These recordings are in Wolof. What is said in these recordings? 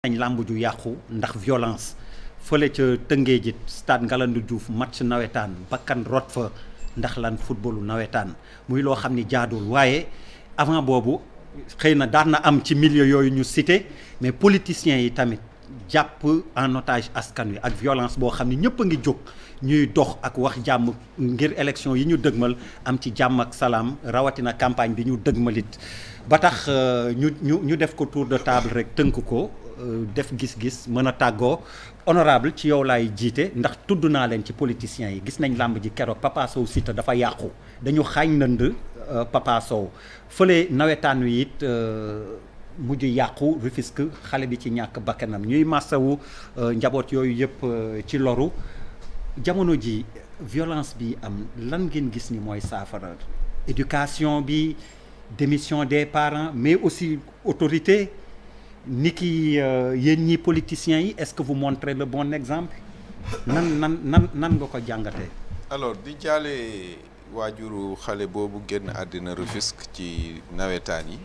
nañ làmb ju yàqu ndax violence fële ca Tëngéej stade Ngalandou Diouf match nawetaan bakkan rot fa ndax lan footballu nawetaan muy loo xam ni jaadul waaye avant boobu xëy na daan na am ci milieu yooyu ñu cité mais politiciens yi tamit jàpp en otage askan wi ak violence boo xam ni ñëpp a ngi jóg ñuy dox ak wax jàmm ngir élection yi ñu dëgmal am ci jàmm ak salaam rawatina campagne bi ñu dëgmalit ba tax ñu def ko tour de table rek tënk ko def gis-gis mën a tàggoo honorable ci yow laay jiite ndax tudd naa leen ci politiciens yi gis nañ làmb ji keroog Papa Sow Siteu dafa yàqu dañu xaañ nënd Papa Sow fële nawetaan wi it mujj yàqu Rufisque xale bi ci ñàkk bakkanam ñuy massawu njaboot yooyu yëpp ci loru jamono ji violence bi am lan ngeen gis ni mooy saafara éducation bi démission des parents mais aussi autorité ni ki yéen ñi politiciens yi est-ce que vous montrez le bon exemple nan nga ko jàngatee. alors di jaale waajuru xale boobu génn àddina Rufisque ci nawetaan yi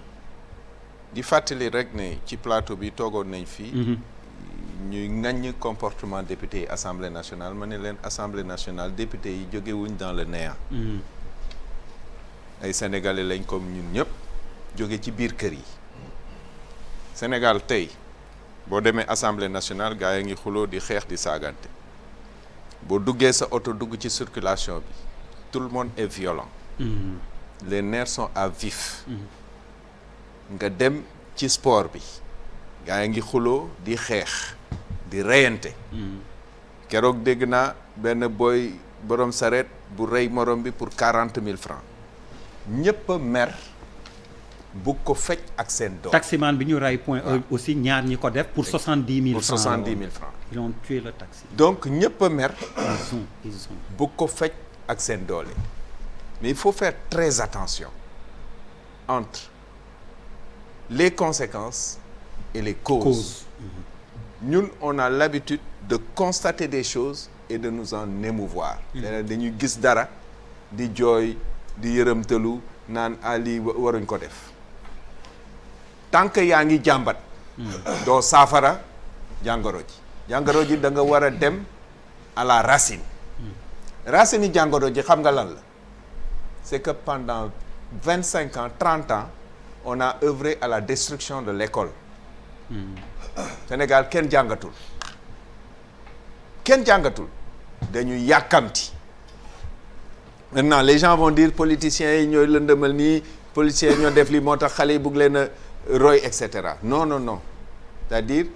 di fàttali rek ne ci plateau bi toogoon nañ fii. ñuy ŋaññ comportement député yi assemblée nationale ma ne leen assemblée nationale député yi jógewuñ dans le néant. ay sénégalais lañ comme ñun ñëpp jóge ci biir kër yi. Sénégal tey boo demee assemblée nationale gaa yi ngi xuloo di xeex di saagante boo duggee sa oto dugg ci circulation bi tout le monde est violent. Les nerfs sont à vif. nga dem ci sport bi gaa yi ngi xuloo di xeex di reyante. keroog dégg naa benn boy borom sareet bu rey morom bi pour 40 000 francs ñëpp a mer. bu ko fecc ak seen doom. taximan bi ñu ray point aussi ñaar ñi ko def pour 70 000 francs. pour 70 000 francs. ils ont tué le taxi. donc ñëpp a mer. ils ont. bu ko fecc ak seen doole. mais il faut faire très attention entre les conséquences et les causes. ñun on a l'habitude de constater des choses et de nous en émouvoir. dañuy gis dara di jooy di yërëmtalu naan ali waruñ ko def. tant que yaa ngi jàmbat doo saafara jàngoro ji da nga war a dem à la racine racine yi jàngoro ji xam nga lan la c'est que pendant 25 ans 30 ans on a œuvré à la destruction de l'école. Sénégal kenn jàngatul dañuy yàkkamti. Maintenant les gens vont dire politiciens yi ñooy lëndëmal nii politiciens yi ñoo def lii moo tax xale yi bëgg leen a roy et cetera non c'est-à-dire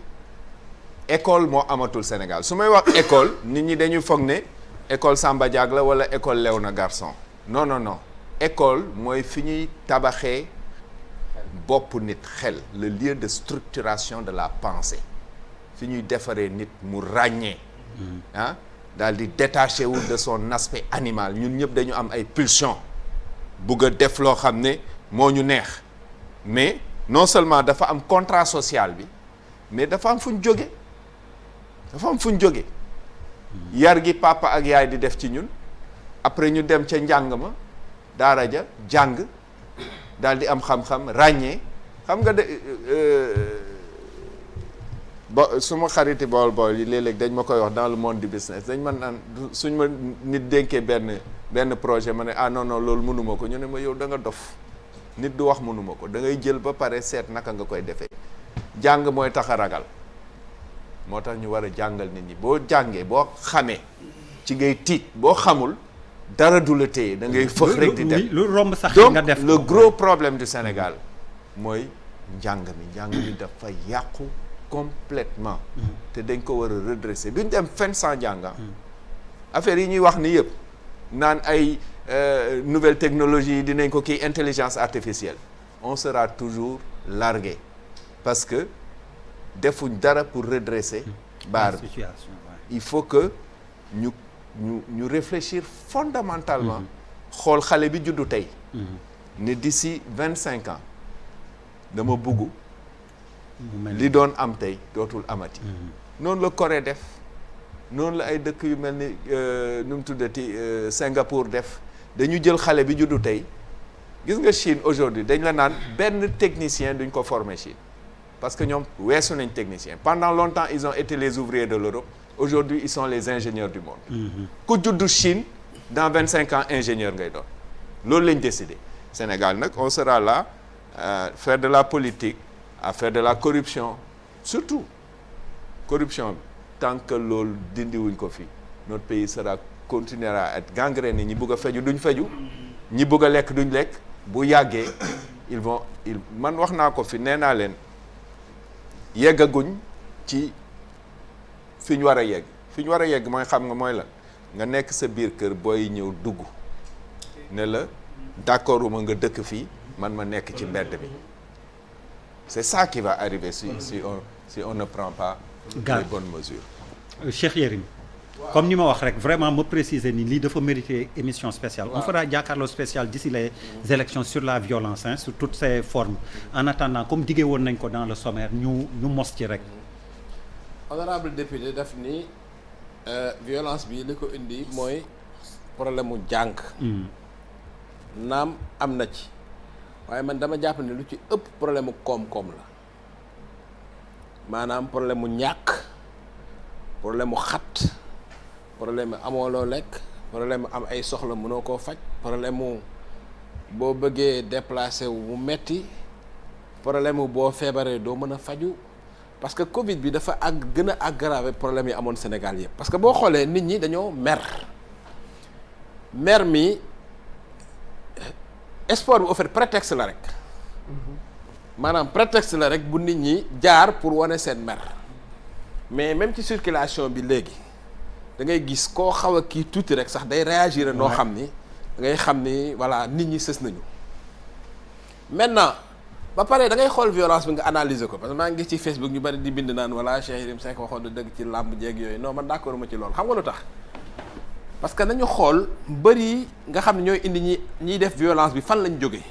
école moo amatul Sénégal su may wax école nit ñi dañuy foog ne école Samba Diag la wala école Léona Garçon non école mooy fi ñuy tabaxee bopp nit xel le lieu de structuration de la pensée fi ñuy defaree nit mu ràññee daal di détaché wu de son aspect animal ñun ñëpp dañu am ay pulsions bugg a def loo xam ne moo ñu neex mais non seulement dafa am contrat social bi mais dafa am fu ñu jóge yar gi papa ak yaay di def ci ñun après ñu dem ca njàng ma daara ja jàng daal di am xam-xam ràññee xam nga de suma xariti bool yi léeg-léeg dañ ma koy wax dans le monde du business dañ man naan suñ ma nit dénkee benn projet ma ne non loolu mënuma ko ñu ne ma yow da nga dof nit du wax mënuma ko da ngay jël ba pare seet naka nga koy defee jàng mooy tax a ragal moo tax ñu war a jàngal nit ñi boo jàngee boo xamee ci ngay tiit boo xamul dara du la téye da ngay fëx rek di dem lu romb sax nga def donc le gros problème du Sénégal mooy njàng mi dafa yàqu complètement te dañ ko war a redresser duñ dem fenn sans njàng. affaire yi ñuy wax ni yëpp naan ay nouvelle technologie yi dinañ ko kii intelligence artificielle on sera toujours largué parce que defuñ dara pour redresser barre bi il faut que ñu réfléchir fondamentalement xool xale bi juddu tey ne d'ici 25 ans dama bugg li doon am tey dootul amati. noonu la Corée def noonu la ay dëkk yu mel ni nu mu tuddati Singapour def dañu jël xale bi juddu tey gis nga Chine aujourd'hui dañ la naan benn technicien duñ ko former Chine parce que ñoom weesu nañ technicien pendant longtemps ils ont été les ouvriers de l'Europe aujourd'hui ils sont les ingénieurs du monde ku juddu Chine dans 25 ans ingénieur ngay doon loolu lañ décidé Sénégal nag on sera là faire de la politique à faire de la corruption surtout corruption bi tant que loolu dindiwuñ ko fii notre pays continuera à être gangréné ñi bëgg a feju duñ feju ñi bëgg a lekk duñ lekk bu yàggee man wax naa ko fi nee naa leen yeggaguñ ci fi ñu war a yegg fi ñu war a yegg mooy xam nga mooy lan nga nekk sa biir kër booy ñëw dugg ne la d'accord uma nga dëkk fii man ma nekk ci mbedd bi c'est ça qui va arriver si on ne prend pas les bonnes mesures. Cheikh Yérim comme ni ma wax rek vraiment ma préciser ni lii dafa mériter émission spéciale. On fera jàkkaarloo spécial d'ici les élections sur la violence sur toutes ses formes en attendant comme diggee woon nañ ko dans le sommaire ñu mos ci rek. honorable député daf ni violence bi li ko indi mooy problème mu jàng. naam am na ci waaye man dama jàpp ne lu ci ëpp problème mu koom-koom la maanaam problème mu ñàkk problème mu xat problème mu amoo loo lekk problème mu am ay soxla mënoo koo faj problème mu boo bëggee déplacé wu mu metti problème mu boo feebaree doo mën a faju parce que Covid bi dafa gën a aggravé problème yi amoon Sénégal yëpp parce que boo xoolee nit ñi dañoo mer mi sport bi au fait prétexte la rek maanaam prétexte la rek bu nit ñi jaar pour wane seen mer mais même ci circulation bi léegi da ngay gis koo xaw a kii tuuti rek sax day réagir noo xam ni da ngay xam ni voilà nit ñi sës nañu maintenant ba pare da ngay xool violence bi nga analyser ko parce que maa ngi gis ci Facebook ñu bari di bind naan voilà Cheikh Yérim Seck waxoon na dëgg ci làmb jeeg yooyu non man d'accord ma ci loolu xam nga lu tax parce que nañu xool mbër yi nga xam ne ñooy indi ñiy def violence bi fan lañ jógee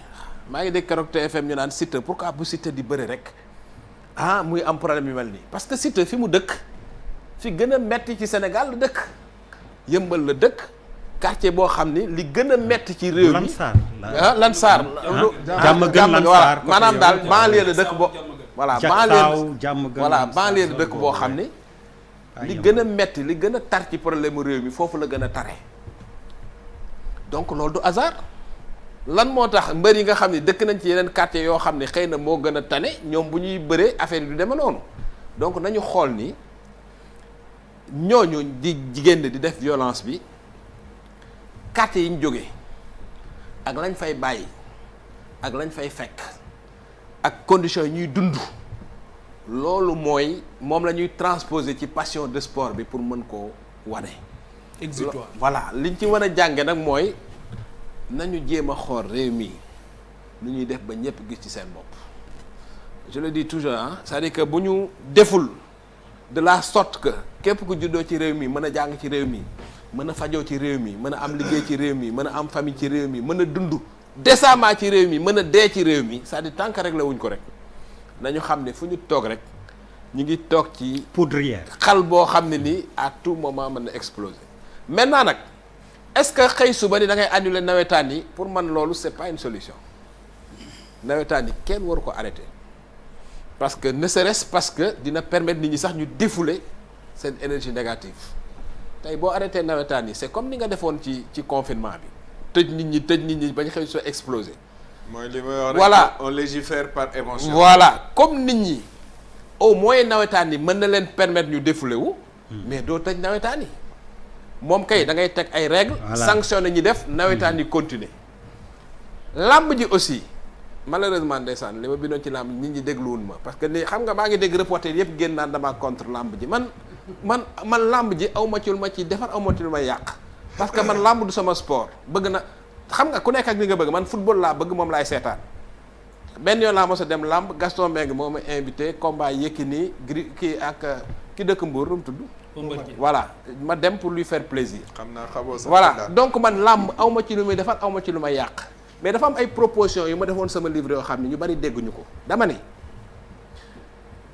maa ngi dégg keroog TFM ñu naan Siteu pourquoi bu Siteu di bëri rek muy am problème yu mel nii parce que Siteu fi mu dëkk fi gën a metti ci Sénégal la dëkk yëmbal la dëkk quartier boo xam ni li gën a metti ci réew mi Lansar jàmm gën Lansar maanaam daal banlieue la dëkk boo banlieue la dëkk boo xam ni li gën a metti li gën a tar ci problème mu réew mi foofu la gën a tare donc loolu du hasard lan moo tax mbër yi nga xam ne dëkk nañ ci yeneen quartier yoo xam ne xëy na moo gën a tane ñoom bu ñuy bëree affaire yi du deme noonu donc nañu xool ni ñooñu di jigéen di def violence bi quartier yi ñu jógee ak lañ fay bàyyi ak lañ fay fekk ak conditions yi ñuy dund loolu mooy moom la ñuy transposer ci passion de sport bi pour mën koo wane. exutoire voilà liñ ci mën a jànge nag mooy nañu jéem a xool réew mi lu ñuy def ba ñëpp gis ci seen bopp. je le dis toujours c'est-à-dire que bu ñu deful de la sorte que képp ku juddoo ci réew mi mën a jàng ci réew mi mën a fajoo ci réew mi mën a am liggéey ci réew mi mën a am famille ci réew mi mën a dund décemment ci réew mi mën a dee ci réew mi c'est-à-dire tant que réglé wuñ ko rek. nañu xam ne fu ñu toog rek ñu ngi toog ci poudrière xal boo xam ne nii à tout moment mën na exploser maintenant nag est-ce que xëy suba ni da ngay annuler nawetaan yi pour man loolu c'est pas une solution nawetaan yi kenn waru ko arrêter parce que ne serait-ce parce que dina permettre nit ñi sax ñu défouler seen énergie négative tey boo arrêté nawetaan yi c'est comme ni nga defoon ci confinement bi tëj nit ñi bañ xëy soo exploser mooy li may wax rek voilà on légifère par émotion. voilà comme nit ñi au moins nawetaan yi mën na leen permettre ñu défouler wu. mais doo tëj nawetaan yi moom kay da ngay teg ay règles. sanctionné ñi def nawetaan yi continuer. làmb ji aussi malheureusement ndeysaan li ma bindoon ci làmb nit ñi dégluwul ma parce que ni xam nga maa ngi dégg reporter yëpp génn naan damaa contre làmb ji man làmb ji aw ma ci lu ma ciy defar aw ma ci lu ma yàq parce que man làmb du sama sport bëgg na. xam nga ku nekk ak li nga bëgg man football laa bëgg moom laay seetaan benn yoon laa mos a dem làmb Gaston Mbengue moo ma invité combat Yékini kii ak ki dëkk Mbour lu mu tudd. voilà ma dem pour lui faire plaisir. xam naa xamoo sax voilà donc man làmb aw ma ci lu muy defar aw ma ci lu may yàq mais dafa am ay propositions yu ma defoon sama livre yoo xam ne ñu bari dégguñu ko dama ne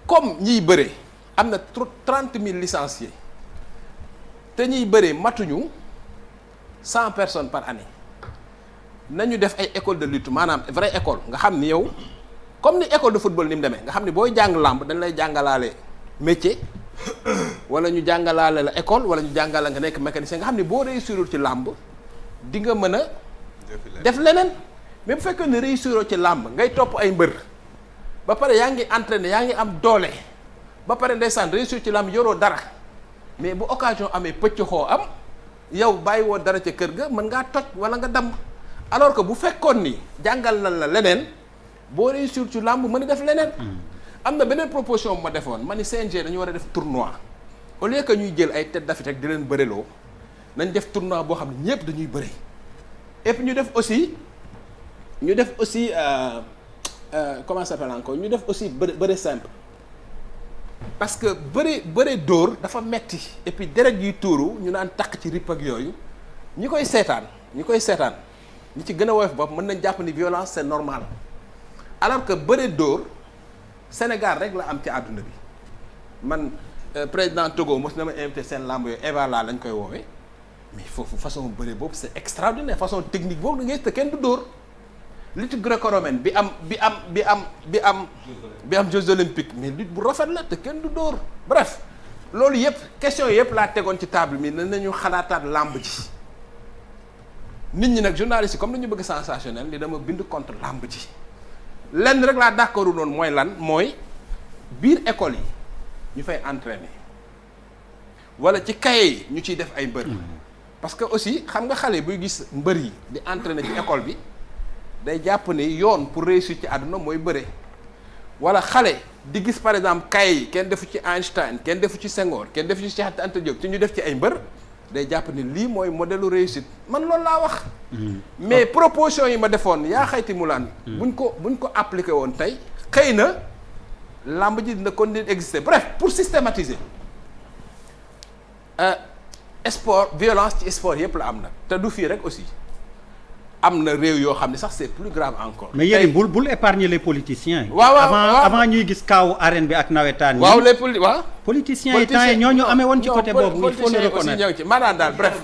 comme ñiy bëre am na 30 000 licenciés te ñiy bëre matuñu 100 personnes par année. nañu def ay école de lutte maanaam vraie école nga xam ni yow comme ni école de football ni mu demee nga xam ne booy jàng làmb dañ lay jàngalaale métier wala ñu jàngalaale la école wala ñu jàngala nga nekk mécanicien nga xam ne boo réussirul ci làmb di nga mën a def leneen mais bu fekkee ne réussiroo ci làmb ngay topp ay mbër ba pare yaa ngi entraîné yaa ngi am doole ba pare ndeysaan réussir ci làmb yoroo dara mais bu occasion amee pëcc xoo am yow bàyyi woo dara ca kër ga mën ngaa toj wala nga damm alors que bu fekkoon ni jàngal na la leneen boo réussir ci làmb mën a def leneen. am na beneen proposition bu ma defoon ma ni CNG dañu war a def tournoi au lieu que ñuy jël ay tête d'affiche rek di leen bëreloo nañ def tournoi boo xam ne ñëpp dañuy bëri et puis ñu def aussi comment ça s'appelle encore ñu def aussi bëri simple parce que bëri dóor dafa metti et puis deret yuy tuuru ñu naan takk ci rip ak yooyu ñi koy seetaan ñi ci gën a woyof bopp mën nañ jàpp ni violence c'est normal alors que bëri dóor Sénégal rek la am ci àdduna bi man président Togo mos na ma invité seen lamb yooyu Eva la lañ koy woowee mais foofu façon bëri boobu c'est extraordinaire façon technique boobu da ngay te kenn du dóor lutte gréco-romaine bi am Jeux olympiques mais lutte bu rafet la te kenn du dóor bref loolu yëpp question yëpp laa tegoon ci table mi nañu xalaataat lamb ji nit ñi nag journalistes yi comme dañu bëgg sensationnel li dama bind contre lamb ji lenn rek laa d'accordu noonu mooy lan mooy biir école yi ñu fay entraîner wala ci cahier yi ñu ciy def ay mbër parce que aussi xam nga xale buy gis mbër yi di entraîner ci école bi day jàpp ni yoon pour réussir ci àdduna mooy bëre wala xale di gis par exemple cahier yi kenn defu ci Einstein kenn defu ci Senghor kenn defu ci Cheikh Anta Diop ci ñu def ci ay mbër day jàpp ni lii mooy modèle réussite man loolu laa wax mais proposition yi ma defoon yaa xayti mu laan buñ ko appliqué woon tey xëy na làmb ji dina continuer exister bref pour systématiser sport violence ci sport yëpp la am nag te du fii rek aussi am na réew yoo xam ne sax c'est plus grave encore. mais yéen bul épargner les politiciens. waaw avant ñuy gis kaawu arène bi ak nawetaan. waaw les politiciens yi temps yi ñoo ñu amee woon ci côté boobu. il faut le reconnaître ci maanaam daal bref.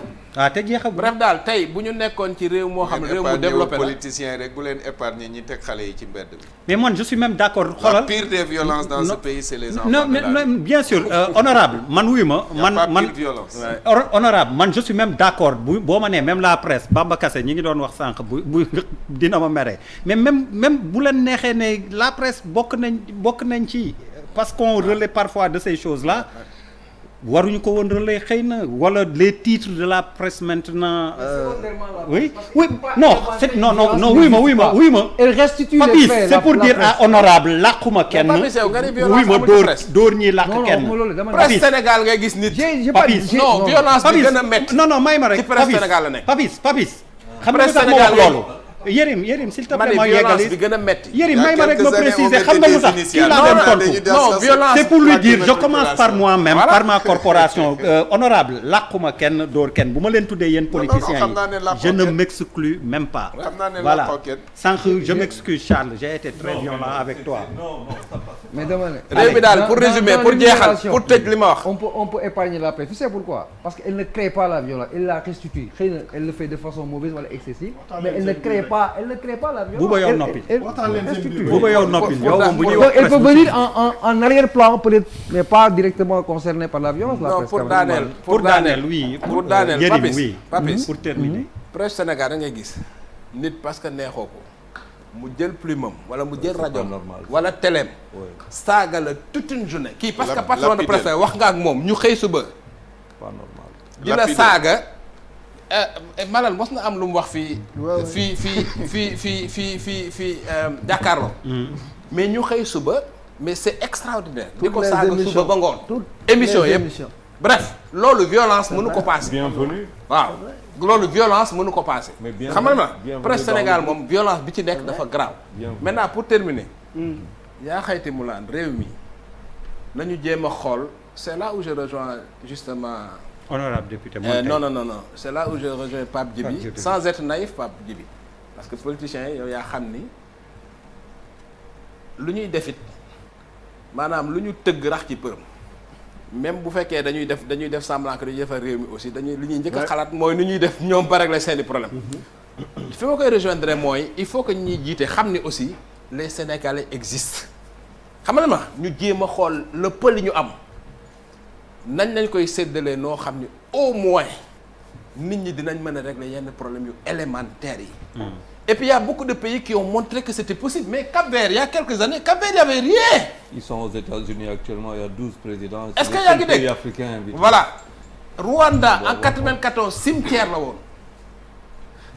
te jeexagul. bref daal tey bu ñu nekkoon ci réew moo xam ne réew mu développé la politiciens rek bu leen épargner ñi teg xale yi ci mbedd bi. mais man je suis même d'accord. xoolal la pire des violences dans ce pays c'est les enfants. non bien sûr honorable man wuyu ma. man honorable man je suis même d'accord boo ma nee même la presse Bamba Kassé ñi ngi doon wax sànq bu dina ma mere mais même bu leen neexee ne la presse bokk nañ ci parce qu'on relaie parfois de ces choses là. waruñu ko woon relais xëy na wala les titres de la presse maintenant. Oui non wuy ma. elle restitue les Papis faits c'est pour dire à honorable làquma kenn. wuy ma dóor ñi làq kenn. presse Sénégal ngay gis nit. Papis non violence bi gën a métti. non may ma rek ci presse Sénégal la nekk. Papis xam nga lu tax ma wax loolu. Yérim s'il te plaît ma violence bi gën a métti. Yérim may ma rek ma préciser xam nga lu tax kii laa doon tontu non violence c'est pour lui dire je commence par moi-même par ma corporation honorable làquma kenn dóor kenn bu ma leen tuddee yéen politiciens yi je ne m'exclus même pas voilà sànq je m'excuse Charles j'ai été très violent avec toi mais dama ne réew mi daal pour résumer pour jeexal pour tëj li ma wax on peut épargner la presse tu sais pourquoi parce que elle ne crée pas la violence elle la restitue xëy na elle le fait de façon mauvaise wala excessive mais elle ne crée pas la violence. Bouba yow noppi. Bouba yow noppi yow moom bu ñuy wax elle peut venir en arrière-plan peut-être mais pas directement concernée par la violence. non pour daaneel oui. pour daaneel Papis pour terminer. presse Sénégal da ngay gis nit parce que neexoo ko mu jël plumam wala mu jël rajo wala téléem saaga la toute une journée. kii parce que patron de presse wax nga ak moom ñu xëy suba. pas normal. dina saaga. Malal mos na am lu mu wax fii jàkkaarloo mais ñu xëy suba mais c'est extraordinaire di ko saaga suba ba ngoon émission yëpp bref loolu violence mënu ko passer bienvenue waaw loolu violence mënu ko passer xam nga ma presse Sénégal moom violence bi ci nekk dafa grave maintenant pour terminer yaa xayti mu laan réew mi nañu jéem a xool c'est là où je rejoins justement honorable député non c'est là où je rejoins Pape Djibi sans être naïf Pape Djibi parce que politiciens yi yow yaa xam ni lu ñuy defit maanaam lu ñu tëgg rax ci përëm même bu fekkee dañuy def semblant que dañuy defar réew mi aussi li ñuy njëkk a xalaat mooy nu ñuy def ñoom ba régler seeni problème fi ma koy rejoindre mooy il faut que ñuy jiite xam ni aussi les Sénégalais existent xam nga ma ñu jéem a xool le peu li ñu am nañ lañ koy séddalee noo xam ni au moins nit ñi dinañ mën a régler yenn problèmes yu élémentaires yi. Et puis il y a beaucoup de pays qui ont montré que c'était possible mais Cap-Vert il y a quelques années Cap-Vert il y avait rien. Ils sont aux États-Unis actuellement, il y a 12 présidents. Est-ce que yaa ngi dégg pays africains invités. Voilà. Rwanda en 94 cimetière la woon.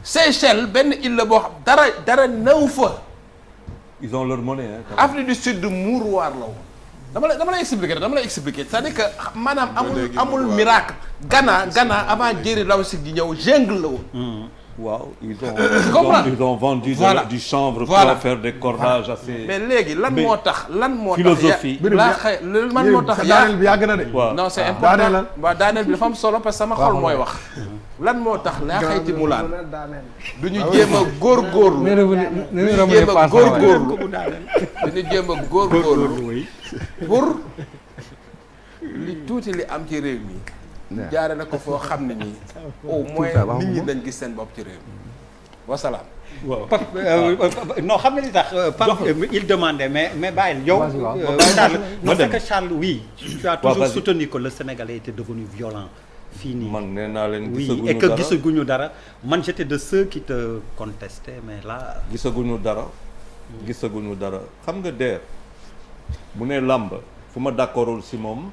Seychelles benn île la boo xam dara néew fa. Ils ont leur monnaie hein. Quand même. Afrique du Sud mouroir la woon. dama lay expliquer c'est-à-dire que maanaam amul miracle. Ghana avant Jerry Lawson di ñëw jungle la woon. Waaw ils ont vendu voilà. du chanvre voilà. pour faire des cordages assez. Mais léegi lan moo tax philosophie lan moo tax daaneel bi yàgg na de. waaw non c'est important waaw daaneel bi dafa am solo parce que sama xol mooy wax. lan moo tax laa xayti mu laan du ñu jéem a góorgóorlu du ñu jéem a góorgóorlu pour li tuuti li am ci réew mi. jaare na ko foo xam ne nii au moins nit ñi dañ gis seen bopp ci réew mi wasalaam. waaw non xam nga li tax Pape il demandait mais bàyyil yow Charles non c'est que Charles oui tu as toujours soutenu que le Sénégalais était devenu violent fii nii man nee naa leen oui gisaguñu et que dara gisaguñu dara man j'étais de ceux qui te contestaient mais là gisaguñu dara xam nga DER bu ne làmb fu ma d'accordul si moom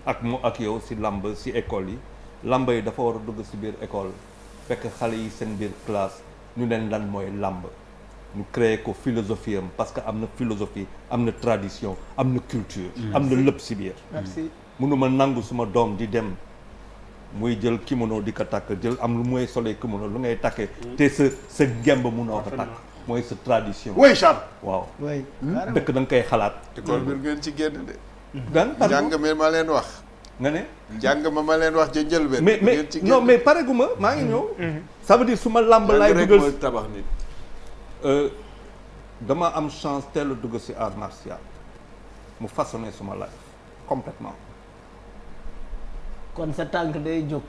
ak yow si làmb si école yi làmb yi dafa war a dugg si biir école fekk xale yi seen biir classe ñu leen lan mooy làmb ñu créer ko philosophie am parce que am na philosophie am na tradition am na culture am na lépp si biir merci mënuma nangu suma doom di dem muy jël kimono di ko takk jël am lu mooy solee kimono lu ngay takkee te sa ngemb munoo ko takk mooy sa tradition oui Charles waaw dëkk da nga koy xalaat école bi ngeen ci génn de. pardon njàng mi ma leen wax. nga ne njàng ma leen wax ca njëlbeen. mais ngeen ci génn non mais pareguma maa ngi ñëw ça veut dire su ma làmb laay rek dugal mooy tabax nit. dama am chance teel a dugg si art martial mu façonné suma life complètement kon sa tànk day jóg.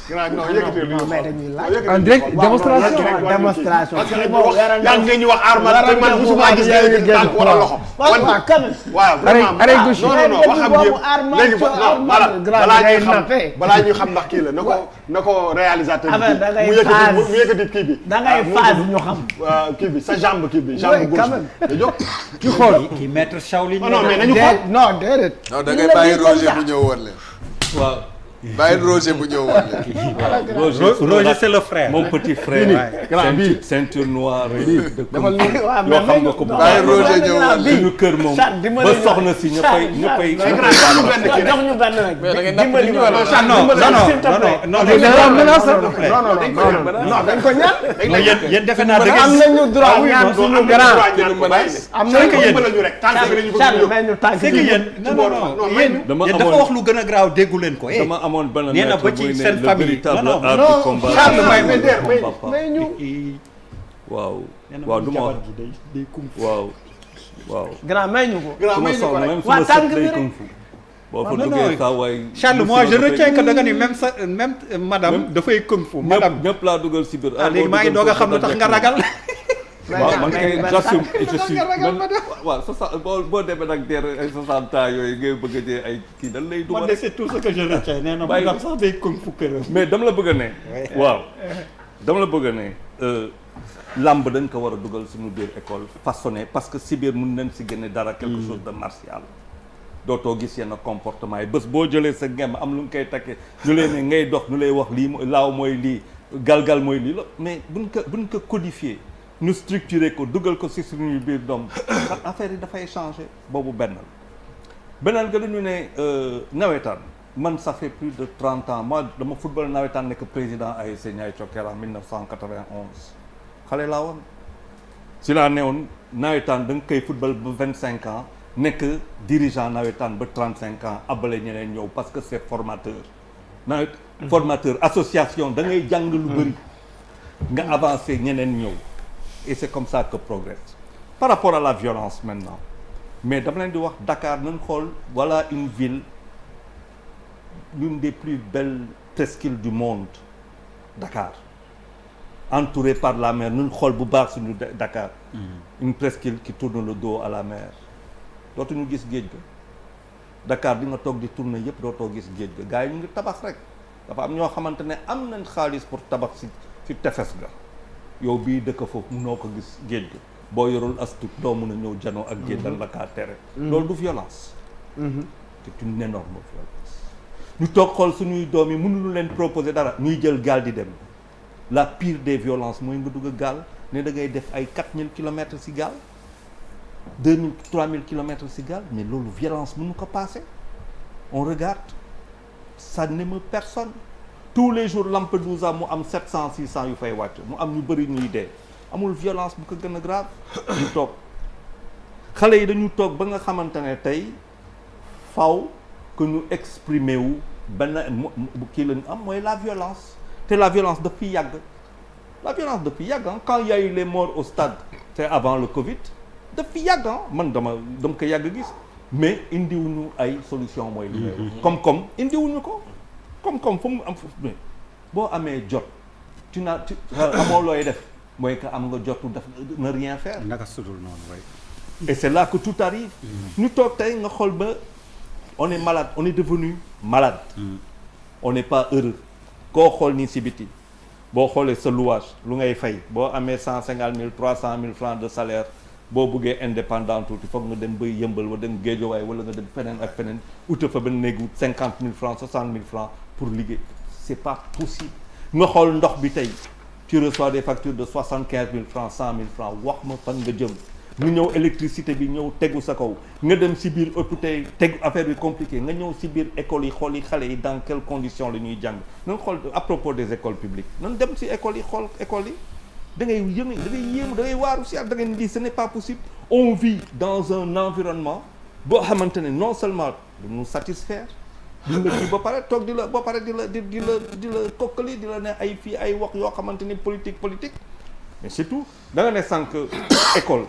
non yëkkati non mais dañuy laaj. en direct démonstration démonstration. parce que yaa ngi ñu wax arma te man musuma gis nga yëkkati tànk wala loxo. waaw quand même. waaw vraiment arrêt gauche non non waxam yëpp léegi balaa ñuy xam ndax kii la na ko réalisateur bi mu yëkkati kii bi. da ngay phase ñu xam. kii bi sa jambe kii bi jambe gauche da jóg ki xool ki maître Shaolin non mais nañu xool non déedéet. non da ngay bàyyi Roger bu ñëw woon leen. waaw bàyyi Roger bu ñëw woon leen. Roger c'est le frère mon petit frère ceinture noire waaw yoo xam nga ko bu bàyyi Roger ñëw woon leen. suñu kër moom ba soxna si ñëppay jox ñu benn rek. mais da ngay dimbali napp wala non dañ ko ñaan. yéen defe naa da am nañu droit ñaan suñu grand. am na ko ñu rek tànk bi lañu bëgg ñu tànk c'est que yéen non yéen dafa wax lu gën a graaw déggu leen ko dama amoon benn nee na ba ci seen famille non art du combat mais ñu waaw waaw du ma wax waaw grand may ñu ko. su ma soxla même su waa ma tànk sët bi day rek. kung fu boo fa duggee saa waay Charles moi je retiens que da nga ni même madame dafay kung fu madame ñëpp laa dugal si biir léegi maa ngi doog a xam lu tax nga ragal waaw man kay j'assume je suis waaw boo demee nag der ay 60 ans yooyu ngay bëgg a jee ay kii dañ lay man dugal de c'est tout ce que je retiens nee na madame sax day kung fu këram mais dama la bëgg a ne waaw dama la bëgg a ne làmb dañ ko war a dugal suñu biir école façonné parce que si biir mun nañ si génne dara quelque chose de martial dootoo gis yenn comportement yi bés boo jëlee sa ngem am lu nga koy takkee ñu leen ne ngay dox ñu lay wax lii laaw mooy lii galgal mooy lii la mais buñ ko codifier ñu structurer ko dugal ko si suñuy biir doom affaire yi dafay changer boobu beneen nga dañu ne nawetaan man ça fait plus de 30 ans moi dama football nawetaan nekk président ASC Niayes Thioker en 1991 xale laa woon si laa ne woon nawetaan da nga koy football ba 25 ans nekk dirigeant nawetaan ba 35 ans abale ñeneen ñëw parce que c'est formateur formateur association da ngay jàng lu bëri nga avancer ñeneen ñëw et c'est comme ça que progresse par rapport à la violence maintenant mais dama leen di wax Dakar nañ xool voilà une ville l'une des plus belles presqu'îles du monde Dakar entouré par la mer ñun xool bu baax suñu Dakar. une presse qui tourne le dos à la mer dootuñu gis géej ga Dakar di nga toog di tourner yëpp dootoo gis géej ga gars yi ñu ngi tabax rek dafa am ñoo xamante ne am nañ xaalis pour tabax si tefes ga yow bii dëkk foofu munoo ko gis géej ga boo yorul astut doo mun a ñëw janoo ak géej dan la kaa tere loolu du violence c'est une énorme violence ñu toog xool suñuy doom yi mënuñu leen proposer dara ñuy jël gaal di dem la pire des violences mooy nga dugg gaal ne da ngay def ay 4000 kilomètres si gaal 2000 3000 kilomètres si gaal mais loolu violence mënu ko passer on regarde ça n'émeut personne tous les jours Lampedusa mu am 700 600 yu fay wàcc mu am ñu bëri ñuy dee amul violence bu ko gën a grave ñu toog xale yi dañu toog ba nga xamante ne tey faw que ñu exprimer wu benn kii lañu am mooy la violence te la violence depuis yàgg la violence depuis yàgg quand il y a eu les morts au stade c'est avant le Covid depuis yàgg man dama ko yàgg gis mais indiwuñu ay solution mooy li may comme indiwuñu ko comme fu mu am mais boo amee jot tu amoo looy def mooy que am nga jotu def ne rien faire naka sudul noonu way et c'est là que tout arrive ñu toog tey nga xool ba on est malade on est devenu malade on n'est pas heureux koo xool nii si biti boo xoolee sa louage lu ngay fay boo amee 150 000 300 000 francs de salaire boo buggee indépendant tuuti foog nga dem bay yëmbal wala dem géejowaay wala nga dem feneen ak feneen uta fa benn néegu 50 000 francs 60 000 francs pour liggéey c'est pas possible nga xool ndox bi tey tu reçois des factures de 75 000 francs 100 000 francs wax ma fan nga jëm nga ñëw électricité bi ñëw tegu sa kaw nga dem si biir hôpital tegu affaire bi compliqué nga ñëw si biir écoles yi xool yi xale yi dans quelles conditions la ñuy jàng nañ xool à propos des écoles publiques nañ dem si écoles yi xool écoles yi da ngay yéemu da ngay waaru si da ngay di ce n'est pas possible on vit dans un environnement boo xamante ne non seulement de nous satisfaire di la kii ba pare toog di la kokkali di la ne ay fii ay wax yoo xamante ni politique mais c'est tout da nga ne sànq école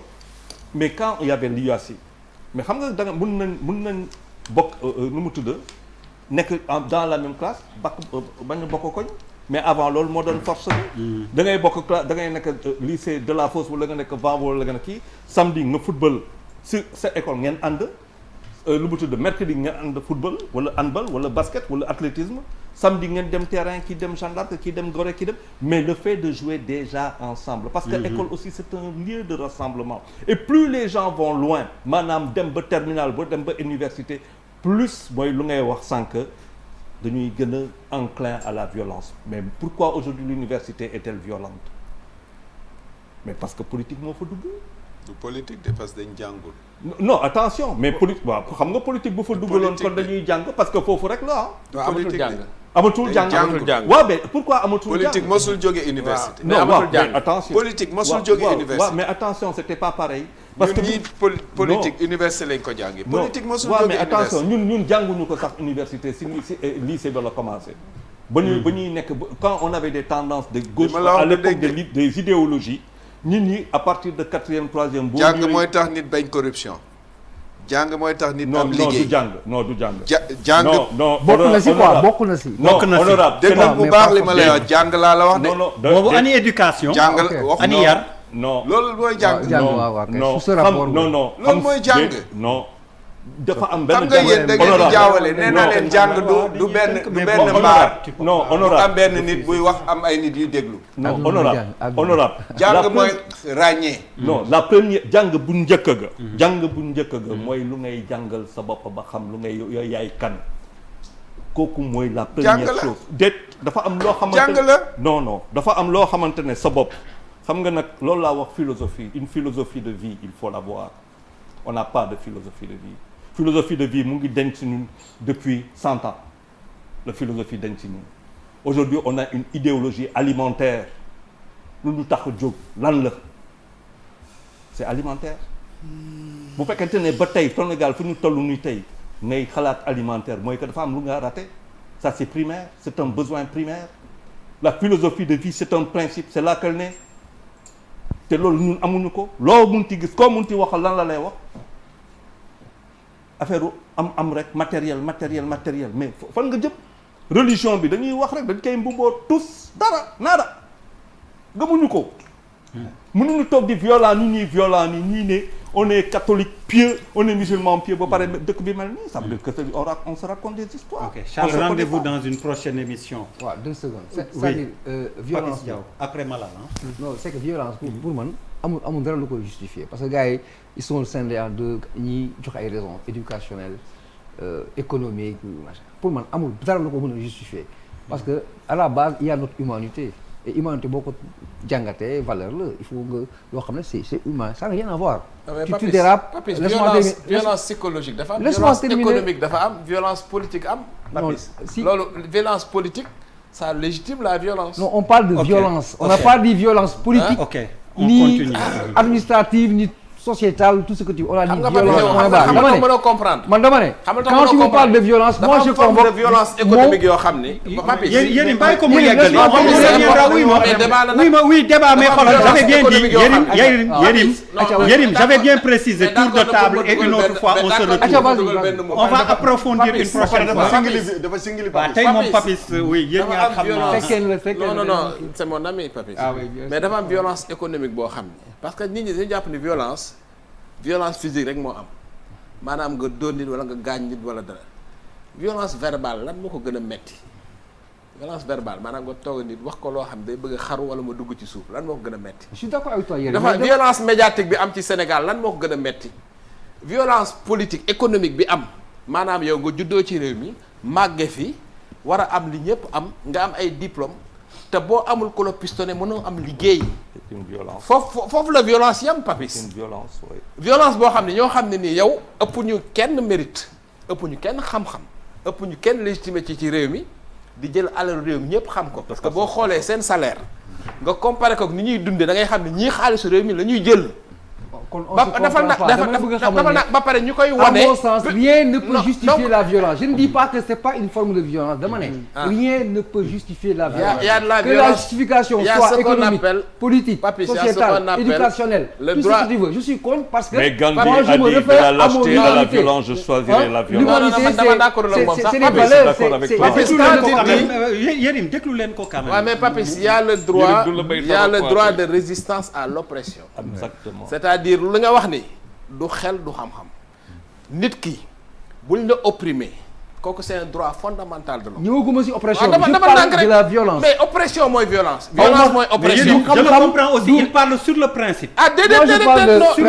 mais quand il y avait l'UAC mais xam nga da nga mun nañ bokk nu mu tudd nekk dans la même classe bañ a bokk koñ mais avant loolu moo doon force bi da ngay bokk classe da ngay nekk lycée de la Fosse wala nga nekk Vanvo wala nga nekk kii samedi nga football si sa école ngeen ànd lu mu tudd mercredi ngeen ànd football wala handball wala basket wala athlétisme samedi ngeen dem terrain kii dem gendarme kii dem Gorée kii dem mais le fait de jouer déjà ensemble parce que école aussi c'est un lieu de rassemblement et plus les gens vont loin maanaam dem ba terminal ba dem ba université plus mooy lu ngay wax sànq dañuy gën a enclin à la violence mais pourquoi aujourd'hui l'université est-elle violente mais parce que politique moo fa dugg du politique de parce que dañ jàngul non attention mais politique waaw xam nga politique bu fa duggaloon kon dañuy jàng parce que foofu rek la politique amatul jàng waaw mais pourquoi amatul jàng politique mosul jóge université non waaw mais attention politique mosul jóge université waaw mais attention c'était pas pareil parce que ñun politique université lañ ko jàngi politique mosul jóge mais attention ñun jànguñu ko sax université si lycée ba la commencé ba ñuy nekk quand on avait des tendances de gauche à l'époque des idéologies nit ñi à partir de 4e 3e boo jàng mooy tax nit bañ corruption jàng mooy tax nit am liggéey non du jàng jàng non bokk na si quoi bokk na si honorable dégg bu baax li ma lay wax jàng laa la wax de boobu ani éducation jàng wax ani yar non loolu mooy jàng non loolu mooy jàng non dafa am benn xam nga yéen da ngeen di jaawale nee naa leen jàng du benn mbaar non honorable am benn nit buy wax am ay nit yu déglu non honorable jàng mooy ràññee non la première jàng bu njëkk ga mooy lu ngay jàngal sa bopp ba xam lu ngay yooyu yaay kan kooku mooy la première chose déet dafa am loo xamante jàng la non dafa am loo xamante ne sa bopp xam nga nag loolu laa wax philosophie une philosophie de vie il faut l'avoir on n'a pas de philosophie de vie mu ngi denc ci ñun depuis 100 ans la philosophie denc ci ñun aujourd'hui on a une idéologie alimentaire lu ñu tax a jóg lan la c'est alimentaire bu fekkente ne ba tey Sénégal fu ñu toll nii tey ngay xalaat alimentaire mooy que dafa am lu nga raté ça c'est primaire c'est un besoin primaire la philosophie de vie c'est un principe c'est là qu'elle naît te loolu ñun amuñu ko loo munti gis koo munti waxal lan la lay wax affaire am rek matériel mais fan nga jëm religion bi dañuy wax rek dañ koy mbubboo tous dara naada gëmuñu ko. mënuñu toog di violent ñii ñii ne on est catholique pieux on est musulman pieux ba pare dëkk bi mel nii ça veut dire que on se raconte des histoires. ok Charles, rendez-vous dans une prochaine émission. waaw 2 secondes. oui violence après Malal non c'est que violence pour man amul dara lu koy justifier parce que gars yi ils sont scindés en deux ñi jox ay raisons éducationnelles économiques machin pour man amul dara lu ko mën a justifier parce que à la base il y a notre humanité et humanité boo ko jàngatee valeur la il faut nga yoo xam ne c'est humain ça n'a rien à voir. tu dérapes violence psychologique dafa am violence économique dafa am violence politique am. Papis loolu violence politique ça légitime la violence. non on parle de violence. on n'a pas dit violence politique. ni administrative ni sociétale tout ce que tu on a dit violence. dama ne quand tu me parles de violence moi je convoque de violence économique yoo xam ni. Papis yéen bàyyi ko mu yeggali. oui débat mais xoolal j'avais bien dit Yérim j'avais bien précisé tour de table et une autre fois on se retrouve on va approfondir une prochaine fois. dafa singili waaw tey moom Papis oui yéen ñaar xam naa. non c'est mon ami Papis. mais dafa am violence économique boo xam ni parce que nit ñi dañu jàpp ni violence physique rek moo am maanaam nga dóor nit wala nga gaañ nit wala dara violence verbale lan moo ko gën a metti violence verbale maanaam nga toog nit wax ko loo xam day bëgg a xaru wala ma dugg ci suuf lan moo ko gën a metti. je suis d'accord avec toi dafa violence médiatique bi am ci Sénégal lan moo ko gën a metti violence politique économique bi am maanaam yow nga juddoo ci réew mi màgge fi war a am li ñëpp am nga am ay diplôme te boo amul ko la pistonné mënoo am liggéey. c'est une violence. foofu la violence yam Papis. c'est une violence oui. violence boo xam ne ñoo xam ne nii yow ëpp ñu kenn mérite ëpp ñu kenn xam-xam ëpp ñu kenn légitimité ci réew mi di jël alal réew mi ñëpp xam ko. parce que boo xoolee seen salaire nga comparé ko ni ñuy dundee da ngay xam ne ñii xaalisu réew mi la ñuy jël. kon on se comprend pas dama bëgg a xamal ne ba pare ñu koy wane. à mon sens rien ne peut justifier la violence je ne dis pas que c'est pas une forme de violence dama ne. rien ne peut justifier la violence. il y a de la que violence la justification soit économique politique sociétale éducationnelle tout ce que tu veux je suis contre parce que. mais Gandhi a dit de la lâcheté à la violence je choisirai la violence. c'est des valeurs Yérim déglu leen ko quand même. waaw mais Papis il y a le droit de résistance à l'oppression. exactement c'est-à-dire lu nga wax ni du xel du xam-xam nit ki buñ la opprimer kooku c'est un droit fondamental de l'homme. ñëwaguma ci oppression je parle de la violence. mais oppression mooy violence. violence mooy oppression. je comprends aussi il parle sur le principe. ah déedéet non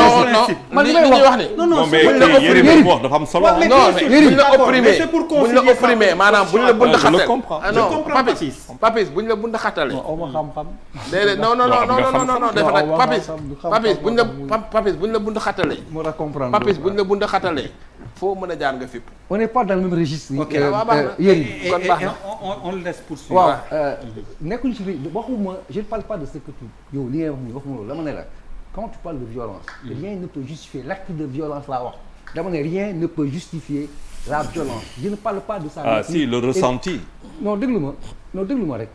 man li may wax ni. non mais Yérim wax dafa am solo. non mais buñ la opprimer maanaam buñ la bund xatal. non Papis buñ la bund xatale. déedéet non dafa nag Papis buñ la bund xatale. moo tax comprendre Papis buñ la bund xatale. foo mën a jaar nga fipp. on n'est pas dans le même registre. ok Yérim kon baax na on le laisse poursuivre. waaw nekkuñu ci waxuma je ne parle pas de ce que tu yow li ngay wax nii waxuma loolu dama ne la quand tu parles de violence. rien ne peut justifier l'acte de violence laa wax. dama ne rien ne peut justifier la violence je ne parle pas de ça. ah si le ressenti. non déglu ma rek.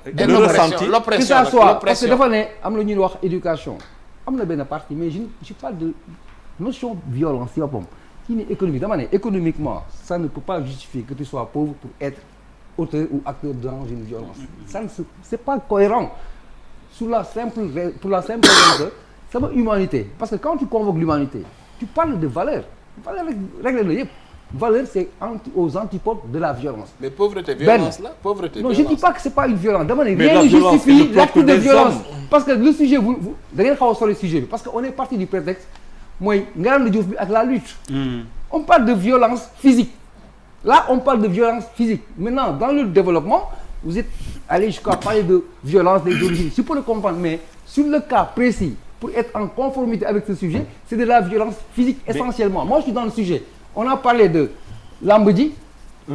le ressenti que ça soit parce que dafa ne am na ñuy wax éducation am na benn partie mais je parle de notion violence ci boppam. qui n'est économique dama ne économiquement ça ne peut pas justifier que tu sois pauvre pour être auteur ou acteur dans une violence ça ne c'est pas cohérent pour la simple raison que sama humanité parce que quand tu convoques l'humanité tu parles de valeur règle la yëpp valeur c'est aux antipodes de la violence. mais pauvreté violence la pauvreté non je dis pas que c'est pas une violence dama ne rien ne justifie l'acte de violence parce que le sujet vous da ngeen xaw a sori sujet bi parce que on est parti du prétexte mooy Ngalandou Diouf bi ak la lutte. On parle de violence physique. Là, on parle de violence physique. Maintenant, dans le développement, vous êtes allé jusqu'à parler de violence des origines. Je peux le comprendre, mais sur le cas précis, pour être en conformité avec ce sujet, c'est de la violence physique essentiellement. Moi, je suis dans le sujet. On a parlé de Lambedi,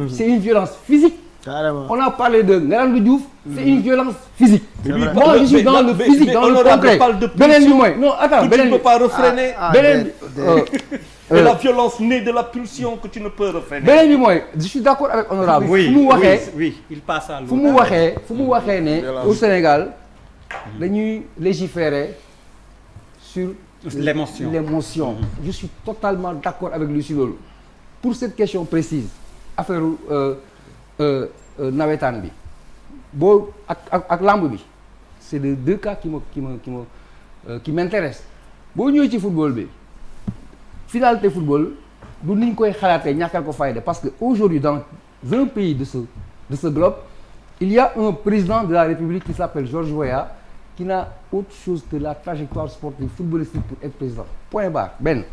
c'est une violence physique. Carrément. On a parlé de Ngalandou Diouf, c'est une violence physique. Moi, je suis dans le physique, dans le concret. Beneen bi mooy non attends beneen bi tu ne peux pas refréner. Et la violence née de la pulsion que tu ne peux refréner. beneen bi mooy je suis d'accord avec honorable fu mu waxee oui il passe à fu mu waxee ne au Sénégal dañuy légiférer sur l'émotion. Je suis totalement d'accord avec lui sur loolu pour cette question précise affaire nawetaan bi boo ak lamb bi c'est les deux cas qui m'intéressent boo ñëwee ci football bi finalité football du niñ koy xalaatee ñàkkal ko fayda parce que aujourd'hui dans un pays de ce globe il y a un président de la République qui s'appelle Georges Weah qui n'a autre chose que la trajectoire sportive footballistique pour être président point barre benn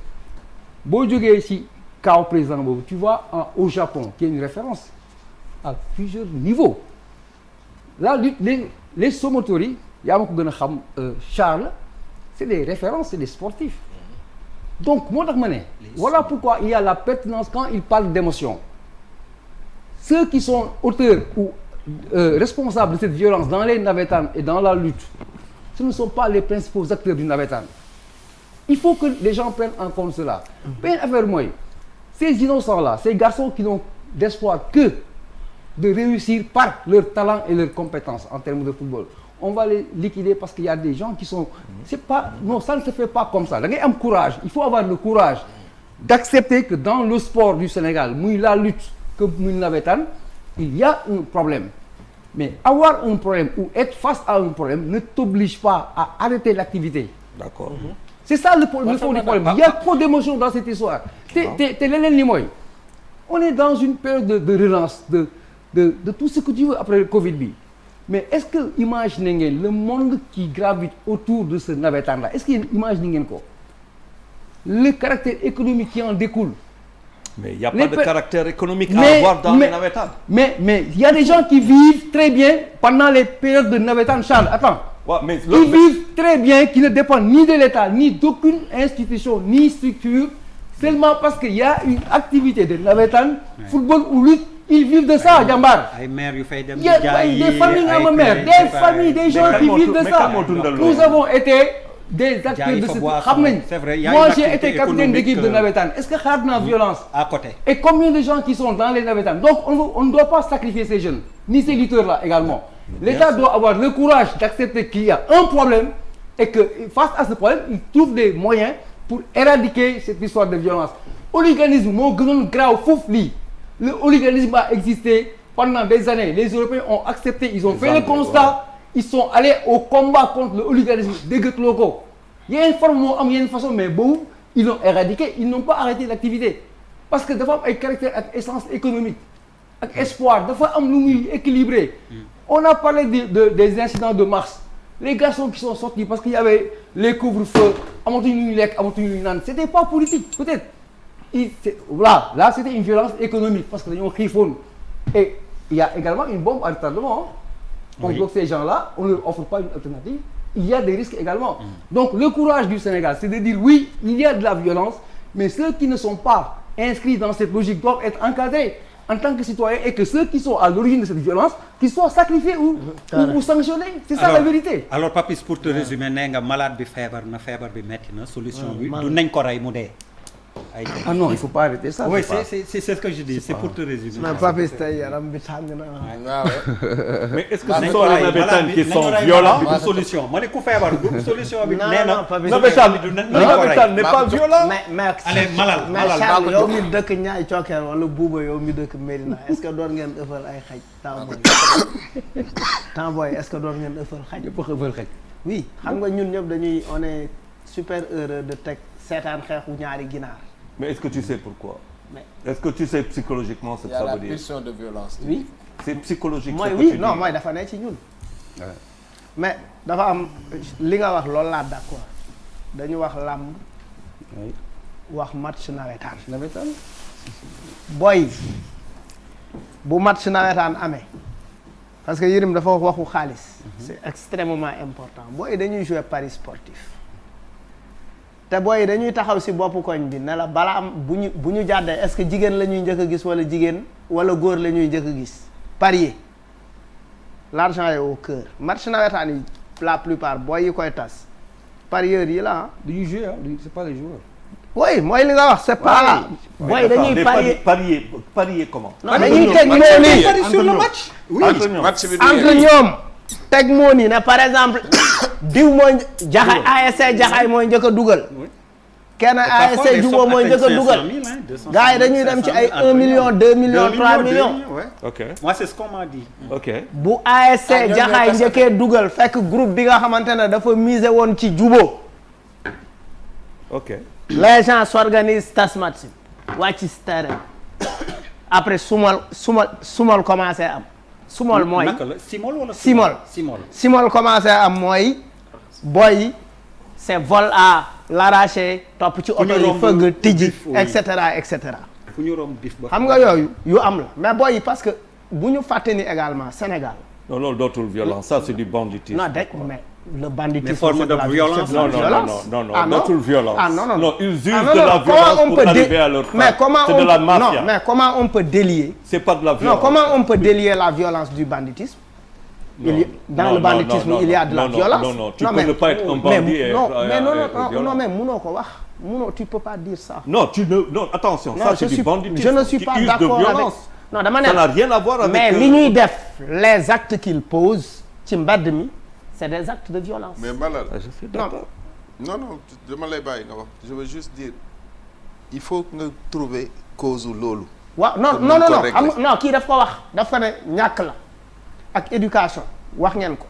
boo jógee ci kaw président boobu tu vois au Japon qui est une référence à plusieurs niveaux la lutte les Somotori yaa ma ko gën a xam Charles c'est des références c'est des sportifs donc moo tax ma ne voilà pourquoi il y a la pertinence quand il parle d'émotion ceux qui sont auteurs ou responsables de cette violence dans les navétanes et dans la lutte ce ne sont pas les principaux acteurs du navétane il faut que les gens prennent en compte cela benn affaire mooy ces innocents là ces garçons qui n'ont d'espoir que de réussir par leur talent et leurs compétences en termes de football on va les liquider parce qu'il y a des gens qui sont c'est pas non ça ne se fait pas comme ça da ngay am courage il faut avoir le courage d'accepter que dans le sport du Sénégal muy la lutte que muy navétane il y a un problème mais avoir un problème ou être face à un problème ne t'oblige pas à arrêter l'activité d'accord c'est ça le fond du problème il y a trop d'émotions dans cette histoire te leneen li mooy on est dans une période de relance de tout ce que tu veux après le Covid bi mais est-ce que imaginez ngeen le monde qui gravite autour de ce navétane là est-ce que imaginez ngeen ko le caractère économique qui en découle mais il y a pas de caractère économique à avoir dans les navétanes mais il y a des gens qui vivent très bien pendant les périodes de navétane Charles attends mais qui vivent très bien qui ne dépendent ni de l'État ni d'aucune institution ni structure seulement parce qu'il y a une activité de navétane football ou lutte ils vivent de ça Jambar. Il y a des familles à ma mère, des familles, des gens qui vivent de ça. Nous avons été des acteurs de cette... Moi j'ai été capitaine d'équipe de navétane. Est-ce que xalaat naa violence à côté? Et combien de gens qui sont dans les navétanes? Donc on ne doit pas sacrifier ces jeunes, ni ces lutteurs-là également. L'État doit avoir le courage d'accepter qu'il y a un problème et que face à ce problème, il trouve des moyens pour éradiquer cette histoire de violence. Hooliganisme moo gënoon graaw foofu lii. Le hooliganisme a existé pendant des années. Les Européens ont accepté, ils ont fait le constat, ils sont allés au combat contre le hooliganisme dégëtloo ko. Il y a une forme moo am yenn façon mais boobu ils l'ont éradiqué, ils n'ont pas arrêté l'activité parce que dafa am ay caractère ak essence économique ak espoir dafa am lu muy équilibré. On a parlé des incidents de mars. Les garçons qui sont sortis parce qu'il y avait les couvre-feux, amatuñu lu ñu lekk, amatuñu lu ñu naan, c'était pas politique peut-être. Voilà, là c'était une violence économique parce que dañoo xiifoon et il y a également une bombe à retardement. On bloque ces gens-là, on ne leur offre pas une alternative. Il y a des risques également. Donc le courage du Sénégal, c'est de dire oui, il y a de la violence, mais ceux qui ne sont pas inscrits dans cette logique doivent être encadrés en tant que citoyens et que ceux qui sont à l'origine de cette violence, qu'ils soient sacrifiés ou sanctionnés. C'est ça la vérité. Alors Papis, pour te résumer, nee nga malade bi feebar bi metti na solution bi du nañ ko rey mu dee. Ah non, il faut pas arrêter ça. Oui, c'est ce que je dis, c'est pour te résumer. Mais Papis tey yaram bi tàng na. Mais est-ce que ce sont les navétanes qui sont violents? Du solution. Ma ne ku feebar du solution bi nee na navétane n'est pas violent. Mais allez malal Charles yow mi dëkk Ñaay Cokkeer wala Buuba yow mi dëkk Médina est-ce que doon ngeen ëffal ay xaj temps boy est-ce que doon ngeen ëffal xaj? Ñëpp ëffal xaj. Oui, xam nga ñun ñëpp dañuy on est super heureux de teg seetaan xeexu ñaari ginaar. Mais est-ce que tu sais pourquoi? Est-ce que tu sais psychologiquement ce que ça veut dire? Il y a la pulsion de violence. Oui. C'est psychologique. Mooy oui non mooy dafa ne ci ñun. Mais dafa am li nga wax loolu laa d'accord dañu wax làmb. wax match nawetaan. Boy bu match nawetaan amee parce que Yérim dafa wax waxu xaalis. C'est extrêmement important booy dañuy jouer paris sportif. te booy dañuy taxaw ci boppu koñ bi ne la balaa am bu ñu jàddee est-ce que jigéen la ñuy njëkk a gis wala jigéen wala góor la ñuy njëkk a gis parier l'argent est au cœur match nawetaan yi la plupart booy yi koy tas parieurs yi la ah. Dañuy jouer ah c'est pas les joueurs. Oui mooy li nga wax c'est pas là. booy dañuy parier comment? non dañuy teg moo nii sur le match. Oui, entre ñoom teg moo nii ne par exemple diw mooy jaxaay ASC jaxaay mooy njëkk a dugal kenn ASC Jubo mooy njëkk a dugal gars yi dañuy dem ci ay 1 million 2 millions 3 millions. ok moi c'est ce qu'on m'a dit. ok bu ASC Jaxaay njëkkee dugal fekk groupe bi nga xamante ne dafa miser woon ci Jubo. ok les gens s'organisent tas match wàcc ci terrain après sumol commencé am. sumol mooy naka la simol wala simol commencé am mooy boy c'est vol à l'arraché topp ci oto yi fëgg tijji et cetera et cetera. fu ñu romb bif ba xam nga yooyu yu am la mais boy yi parce que bu ñu fàtte ni également Sénégal. non loolu dootul violence ça c'est du banditisme. non de mais le banditisme. mais forme de violence non dootul violence. ah non ils usent de la violence pour arriver à leur fin. mais comment c'est de la mafia. non mais comment on peut délier. c'est pas de la violence. non comment on peut délier la violence du banditisme. Dans le banditisme il y a de la violence. non tu peux ne pas être un bandit et non mais munoo ko wax munoo tu peux pas dire ça. non attention. ça c'est du banditisme. je ne suis pas d'accord avec non dama ne ça n'a rien à voir avec. mais li ñuy def les actes qu'ils posent ci mbedd mi c'est des actes de violence. mais Malal. je suis d'accord. non dama lay bàyyi nga wax je veux juste dire il faut nga trouver cause loolu. waaw non kii daf ko wax dafa ne ñàkk la ak éducation wax ngeen ko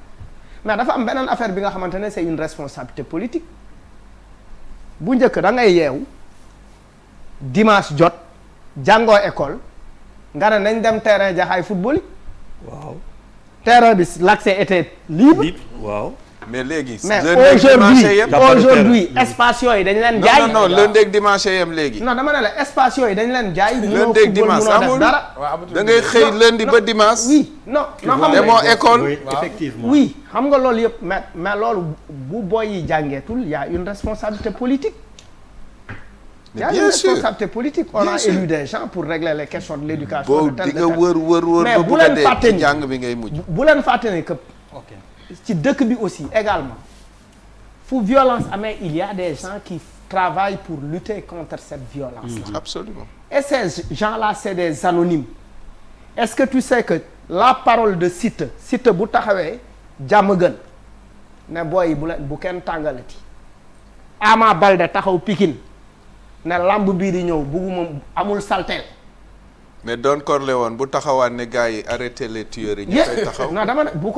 mais dafa am beneen affaire bi nga xamante ne c'est une responsabilité politique bu njëkk da ngay yeewu dimanche jot jàngoo école nga ne nañ dem terrain Jaxaay football yi. waaw. terrain bi l'accès était libre. waaw. mais léegi. mais aujourd'hui espace yooyu dañ leen jaay. non lundi ak dimanche yem léegi. non dama ne la espace yooyu dañ leen jaay. lundi ak dimanche amul dara. da ngay xëy lundi ba dimanche. oui non xam nga demoo école. oui effectivement oui xam nga loolu yëpp mais loolu bu boy yi jàngeetul y a une responsabilité politique. mais y a bien une sûr responsabilité politique on a élu des gens pour régler les questions de l'éducation. boo di nga wër mais ba bu bëgg a leen dee fàtte ci ni jàng bi ngay mujj. bu leen fàtte ni que ci dëkk bi aussi également fu violence amee il y a des gens qui travaillent pour lutter contre cette violence là. Absolument. Et ces gens-là c'est des anonymes. Est-ce que tu sais que la parole de Siteu bu taxawee jàmm gën ne booy bu kenn tàngalati Ama Baldé taxaw Pikine ne lamb bii di ñëw bugguma amul salteel. mais Don Corleone bu taxawaan ne gars yi arrêté les tueries yi. ñu koy taxaw non dama ne bu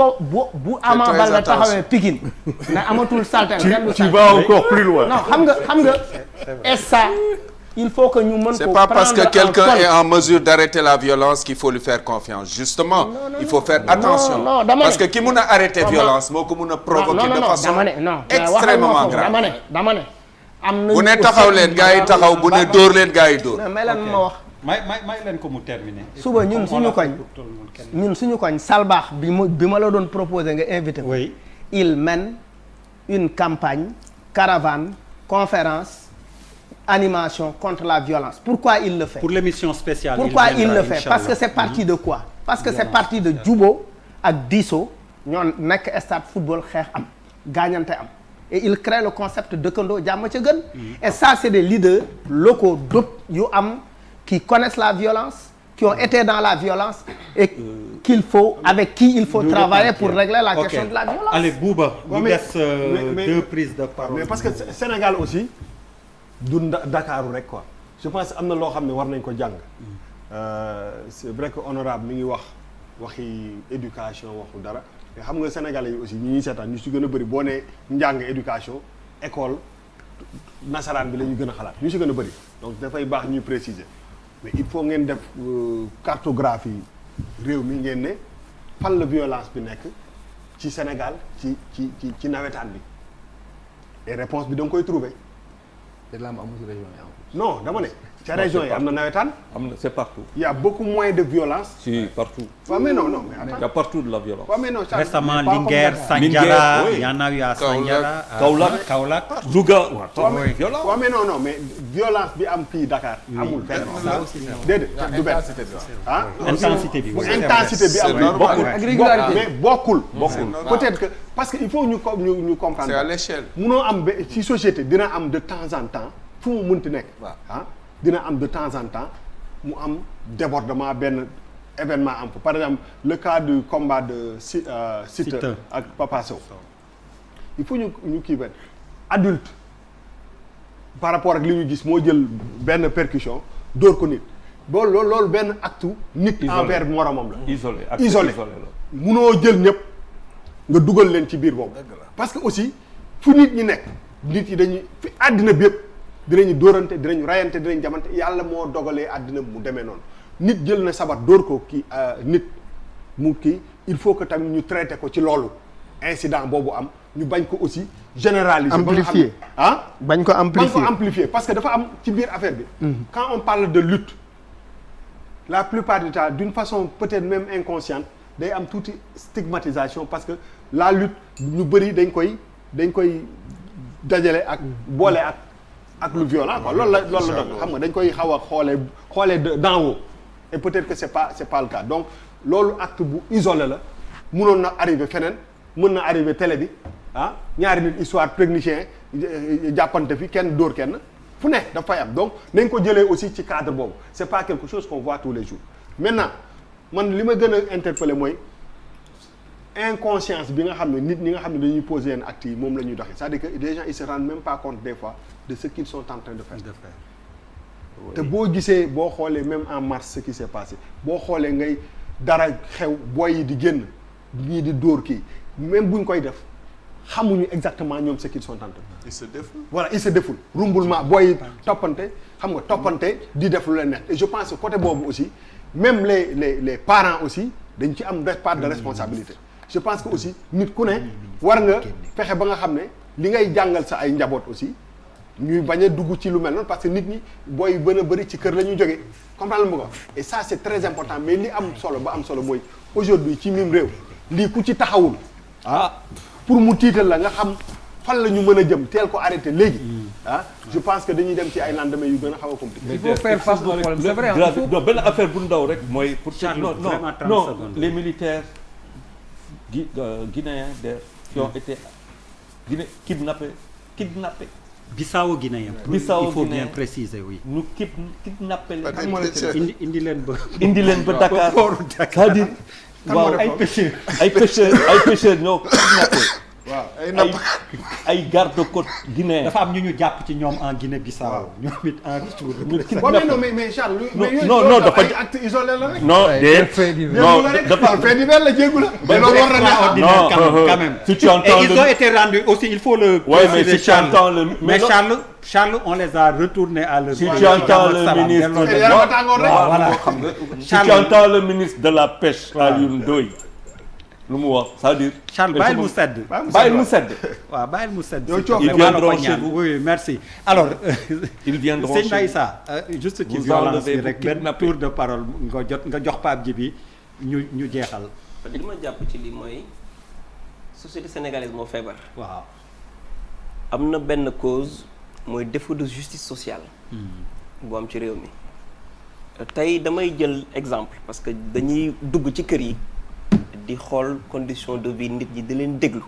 Ama Baldé taxawee Pikine ne amatul salteel. tu vas encore plus loin. non xam nga et ça il faut que ñu mën ko. c'est pas parce que quelqu'un est en mesure d'arrêter la violence qu'il faut lui faire confiance justement. il faut faire attention. parce que ki mun a arrêter violence moo ko mun a provoquer de façon extrêmement grave. dama ne am na bu ne taxaw leen gars yi taxaw bu ne dóor leen gars yi dóor. mais leen ma wax. may leen ko mu terminer. suba ñun suñu koñ Salbaax bi ma la doon proposer nga invité ko. oui il mène une campagne caravane conférence animation contre la violence. Pourquoi il le fait? Pour l'émission spéciale. Pourquoi il le fait? Parce que c'est parti de quoi? Parce que c'est parti de Jubo ak Diso ñoo nekk stade football xeex am gaañante am. Et il crée le concept dëkkandoo jàmm ca gën. Et ça c'est des leaders locaux d'autres yu am qui connaissent la violence, qui ont été dans la violence et avec qui il faut travailler pour régler la question de la violence. Allez Bouba, ñu des deux prises de parole. Mais parce que Sénégal aussi du Dakar rek quoi. Je pense am na loo xam ne war nañ ko jàng. C'est vrai que honorable mi ngi waxi éducation waxu dara. mais xam nga Sénégalais yi aussi ñi ñuy seetaan ñu si gën a bëri boo nee njàng éducation école nasaraan bi la ñu gën a xalaat ñu si gën a bëri donc dafay baax ñuy préciser mais il faut ngeen def cartographie réew mi ngeen ne fan la violence bi nekk ci Sénégal ci nawetaan bi et réponse bi da nga koy trouver. te lamb amul ci région yi non dama ne. ca région yi am na nawetaan. am na c'est partout. Il y a beaucoup moins de violence. Si partout. waaw mais non mais il y a partout de la violence. waaw mais non récemment Linguère Sandiara il y en a eu à Sandiara Kaolack Louga. waaw mais non mais violence bi am fii Dakar. amul fenn. déedéet du benn ah. intensité bi intensité bi am bokkul mais bokkul. peut-être que parce que il faut ñu comprendre. C'est à l'échelle. munoo am ba ci société dina am de temps en temps fu mu mënti nekk. ah dina am de temps en temps mu am débordement benn événement am par exemple le cas du combat de Siteu ak Papa Sow il faut ñu kii benn adulte par rapport ak li ñu gis moo jël benn percussion dóor ko nit loolu benn acte nit envers moromam la isolé munoo jël ñëpp nga dugal leen ci biir boobu parce que aussi fu nit ñi nekk nit yi dañuy fi àddina bi yëpp dinañu dóorante dinañu rayante dinañ jamante yàlla moo dogalee àddina mu demee noonu nit jël na sabar dóor ko kii nit mu kii il faut que tamit ñu traité ko ci loolu incident boobu am ñu bañ ko aussi généraliser amplifier bañ ko amplifier parce que dafa am ci biir affaire bi quand on parle de lutte la plupart du temps d'une façon peut-être même inconsciente day am tuuti stigmatisation parce que la lutte ñu bëri dañ koy dajale ak boole ak lu violent quoi loolu la doon xam nga dañ koy xaw a xoolee d'en haut et peut-être que c'est pas le cas donc loolu acte bu isolé la mënoon na arrivé feneen mën na arrivé télé bi ñaari nit histoire technicien jàppante fi kenn dóor kenn fu ne daf fay am donc nañ ko jëlee aussi ci cadre boobu c'est pas quelque chose qu'on voit tous les jours maintenant man li ma gën a interpeller mooy inconscience bi nga xam ne nit ñi nga xam ne dañuy poser yenn actes yi moom la ñuy doxee c'est-à-dire que les gens ils se rendent même pas compte des fois de ce qu'ils sont en train de faire te boo gisee boo xoolee même en mars ce qui s'est passé boo xoolee ngay dara xew booy yi di génn ñii di dóor kii même buñ koy def xamuñu exactement ñoom ce qu'ils sont en train de faire. ils se défoulent. voilà ils se défoulent rumbulement booy yi toppante xam nga toppante di def lu leen neex et je pense que côté boobu aussi même les parents aussi dañ ci am part de responsabilité je pense que aussi nit ku ne war nga fexe ba nga xam ne li ngay jàngal sa ay njaboot aussi ñuy bañ a dugg ci lu mel noonu parce que nit ñi booy bën a bëri ci kër la ñuy jógee comprendre nga ko et ça c'est très important mais li am solo ba am solo mooy aujourd'hui ci mim réew lii ku ci taxawul pour mu tiital la nga xam fan la ñu mën a jëm teel ko arrêté léegi je pense que dañuy dem ci ay lendemain yu gën a xaw a compliqué. il faut faire face au problème c'est vrai non benn affaire bu ndaw rek mooy pour non les militaires guinéens qui ont été kidnappés Bissau Guinéen. Bissau il faut Guinéen. bien préciser oui. ñu kidnappé indi leen ba. indi leen ba Dakar c'est-à-dire waaw ay pêcheurs. ay pêcheurs ñoo kidnappé waaw ay napp ay garde-côte guinéen. dafa am ñu jàpp ci ñoom en Guinée-Bissau. ñoom it en retour. mais Charles. non dafa ay acte isolé la rek. non non dafa fait divers la jéegu la. mais loolu war na extraordinaire quand même. si tu entends et ils ont été rendus aussi il faut le. ouais mais si tu entends le mais Charles on les a retournés à leur. si tu entends le ministre si tu entends le ministre de la pêche Alioune Ndoye lu mu wax c'est-à-dire. Charles bàyyil mu sedd. bàyyil mu sedd. waaw bàyyil mu sedd. ils viendront chez vous. oui merci alors. ils viendront sëñ chez Maïssa juste ci violence bi rek benn tour de parole nga jox Pape Djibi ñu jeexal. li ma jàpp ci lii mooy société sénégalaise moo feebar. waaw. am na benn cause mooy défaut de justice sociale. bu am ci réew mi. tey damay jël exemple parce que dañuy dugg ci kër yi. di xool condition de vie nit ñi di leen déglu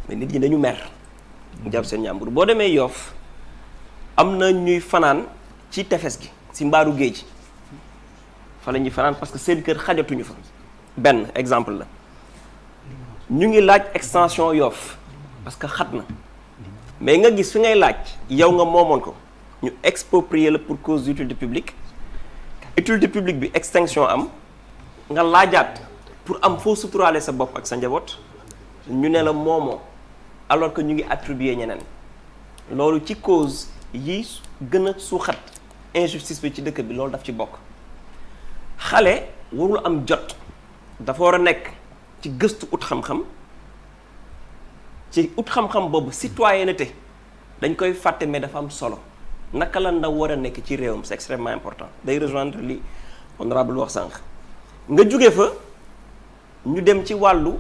mais nit ñi dañu mer jàpp seen ñàmbur boo demee Yoff am na ñuy fanaan ci tefes gi ci mbaaru géej fa la ñuy fanaan parce que seen kër xajatuñu fa benn exemple la ñu ngi laaj extension Yoff parce que xat na mais nga gis fi ngay laaj yow nga moomoon ko ñu exproprier la pour cause d'utilité publique utilité publique bi extinction am nga laajaat pour am foo suturaale sa bopp ak sa njaboot ñu ne la moomoo alors que ñu ngi attribuer ñeneen loolu ci cause yi gën a suuxat injustice bi ci dëkk bi loolu daf ci bokk xale warul am jot dafa war a nekk ci gëstu ut xam-xam ci ut xam-xam boobu citoyenneté dañ koy fàtte mais dafa am solo naka la ndaw war a nekk ci réewam c'est extrêmement important day rejoindre li honorable wax sànq nga jóge fa ñu dem ci wàllu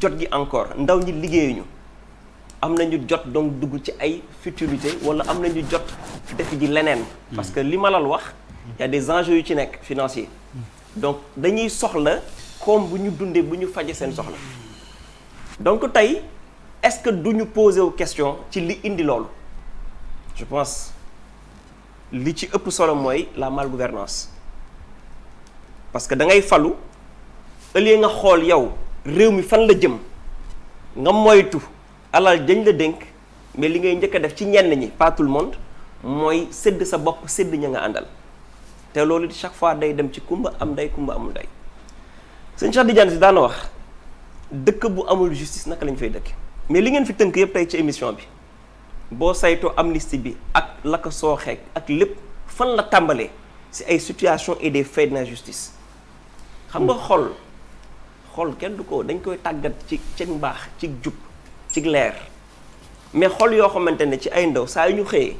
jot gi encore ndaw ñi liggéeyuñu am nañu jot donc dugg ci ay futilité wala am nañu jot def ji leneen parce que li ma la wax y a des enjeux yu ci nekk financiers donc dañuy soxla comme bu ñu dundee bu ñu faje seen soxla donc tey est-ce que duñu poser wu question ci li indi loolu je pense li ci ëpp solo mooy la malgouvernance parce que da ngay falu ëllëgee nga xool yow réew mi fan la jëm nga moytu alal dañ la dénk mais li ngay njëkk a def ci ñenn ñi pas tout le monde mooy sédd sa bopp sédd ña nga àndal te loolu chaque fois day dem ci kumba am ndey kumba amul ndey sëñ Cheikh Tidiane Sy daana wax dëkk bu amul justice naka lañ fay dëkk mais li ngeen fi tënk yëpp tey ci émission bi boo saytoo amnistie bi ak la ko sooxeek ak lépp fan la tàmbalee ci ay situations et des faits d'injustice xam nga xol kenn du ko dañ koy tàggat ci mbaax ci jub ci leer mais xol yoo xamante ne ci ay ndaw saa yu ñu xëyee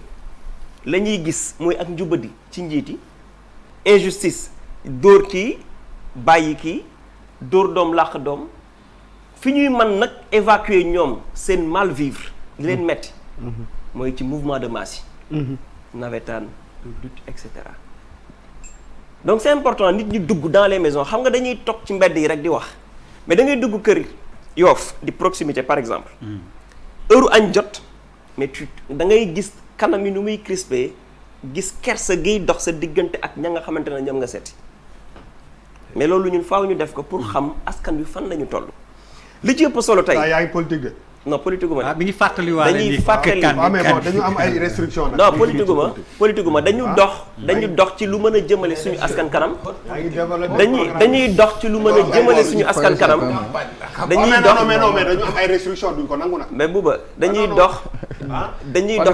la ñuy gis mooy ak njubadi ci njiiti injustice dóor kii bàyyi kii dóor doom làq doom fi ñuy mën nag évacuer ñoom seen mal vivre di leen metti mooy ci mouvement de masse yi navétane lutte et cetera donc c'est important nit ñi dugg dans les maisons xam nga dañuy toog ci mbedd yi rek di wax mais da ngay dugg kër Yoff di proximité par exemple heure añ jot mais da ngay gis kanam yi nu muy crispé gis kersa giy dox sa diggante ak ña nga xamante ne ñoom nga seeti mais loolu ñun faaw ñu def ko pour xam askan wi fan lañu toll li ci ëpp solo tey yaa ngi politique de. non politique gu ma mi ngi fàttaliwaale dañuy fàttali mais bon dañu am ay restrictions nag. non politique gu ma dañu dox ci lu mën a jëmale suñu askan kanam dañuy dox ci lu mën a jëmale suñu askan kanam dañuy dox mais dañu am ay restrictions duñ ko nangu nag. mais buuba dañuy dox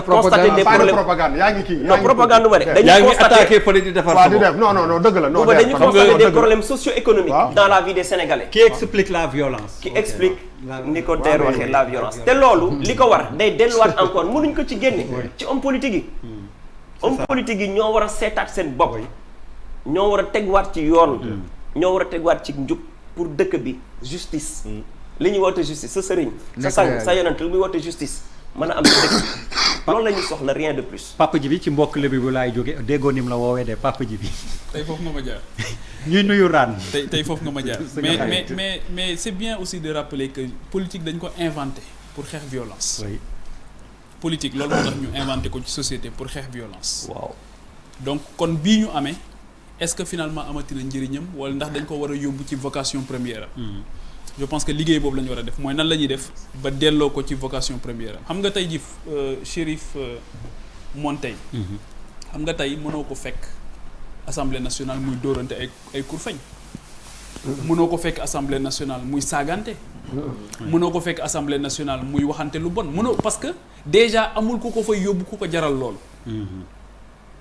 constater des problèmes propagande yaa ngi kii non propagande ma de yaa ngi attaqué fële di defar waaw di def non dëgg la buuba dañuy constater des problèmes socio-économiques dans la vie des Sénégalais qui explique la violence qui explique ni ko teer waxee la violence te loolu li ko war day delluwaat encore mënuñ ko ci génne ci homme politique yi homme politique yi ñoo war a seetaat seen bopp ñoo war a tegwaat ci yoon ñoo war a tegwaat ci njub pour dëkk bi justice li ñuy woote justice sa sëriñ sa sang sa yonent li muy woote justice mën a am ci dëkk loolu la ñuy soxla rien de plus papa ji bi ci mbokk lébi bu laay jóge déggoo nim la woowee de papa ji bi tey foofu nga ma jaar ñuy nuyu raan tey foofu nga ma jaar mais c'est bien aussi de rappeler que politique dañ ko inventé pour xeex violence oui politique loolu moo tax ñu inventé ko ci société pour xeex violence waaw donc kon bii ñu amee est-ce que finalement amati na njëriñam wala ndax dañ ko war a yóbbu ci vocation première am je pense que liggéey boobu la ñu war a def mooy nan la ñuy def ba delloo ko ci vocation première am xam nga tey ji Chérif Montey xam nga tey mënoo ko fekk assemblée nationale muy dóorante ay kurfañ mënoo ko fekk assemblée nationale muy saagante mënoo ko fekk assemblée nationale muy waxante lu bon mënoo parce que déjà amul ku ko fay yóbbu ku ko jaral loolu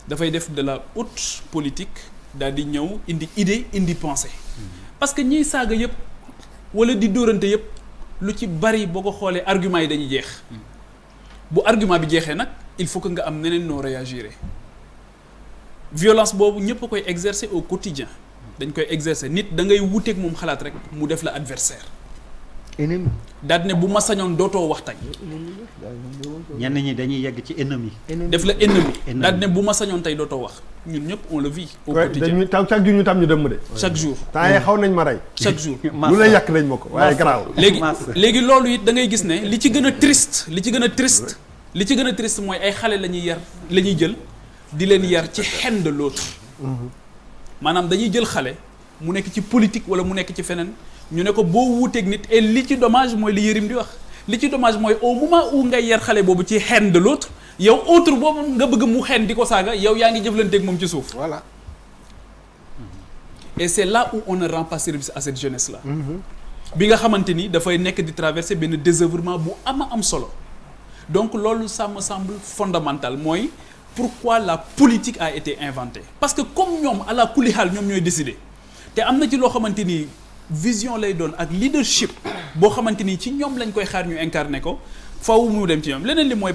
dafay def de la haute politique daal di ñëw indi idée indi pensée parce que ñiy saaga yëpp wala di dóorante yëpp lu ci bari boo ko xoolee argument yi dañuy jeex bu argument bi jeexee nag il faut que nga am neneen noo réagir violence boobu ñëpp a koy exercer au quotidien dañ koy exercer nit da ngay wuteeg moom xalaat rek mu def la adversaire ennemi daal ne bu ma sañoon dootoo wax tey ñenn ñi dañuy yegg ci ennemi def la ennemi daal ne bu ma sañoon tey dootoo wax ñun ñëpp on le vit au quotidien dañuy chaque jour ñu tam ñu dem de chaque jour temps yi xaw nañ ma rey chaque jour lu la yàq nañ ma ko waaye garaaw léegi loolu it da ngay gis ne li ci gën a triste mooy ay xale la ñuy jël di leen yar ci haine de l'autre maanaam dañuy jël xale mu nekk ci politique wala mu nekk ci feneen ñu ne ko boo wuuteeg nit et li ci dommage mooy li Yérim di wax li ci dommage mooy au moment où ngay yar xale boobu ci haine de l'autre yow autre boobu nga bëgg mu haine di ko saaga yow yaa ngi jëflanteeg moom ci suuf. Voilà. Et c'est là où on ne rend pas service à cette jeunesse là. bi nga xamante ni dafay nekk di traverser benn désœuvrement bu am solo donc loolu ça me semble fondamental mooy pourquoi la politique a été inventée parce que comme ñoom à la kulli xaal ñoom ñooy décider te am na ci loo xamante ni vision lay doon ak leadership boo xamante ni ci ñoom lañ koy xaar ñu incarner ko faaw mu dem ci ñoom leneen li mooy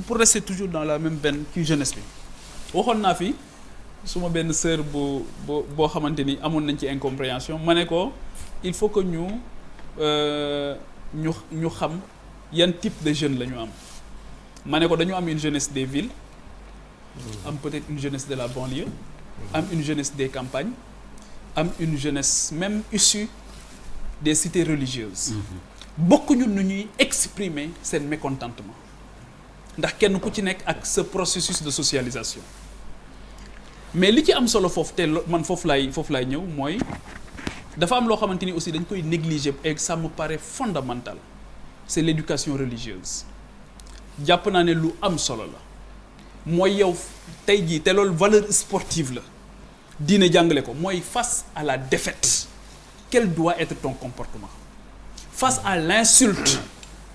pour rester toujours dans la même veine ci jeunesse bi waxoon naa fi suma benn sœur boo xamante ni amoon nañ ci incompréhension ma ne ko il faut que ñu xam yan type de jeunes la ñu am ma ne ko dañu am une jeunesse des villes am peut-être une jeunesse de la banlieue am une jeunesse des campagnes am une jeunesse même issue des cités religieuses bokkuñu nu ñuy exprimer seen mécontentement ndax kenn ku ci nekk ak ce processus de socialisation mais li ci am solo foofu te man foofu laay ñëw mooy dafa am loo xamante ni aussi dañ koy négliger et ça me paraît fondamental c'est l'éducation religieuse jàpp naa ne lu am solo la mooy yow tey jii te loolu valeur sportive la diine jàngale ko mooy face à la défaite quel doit être ton comportement face à l'insulte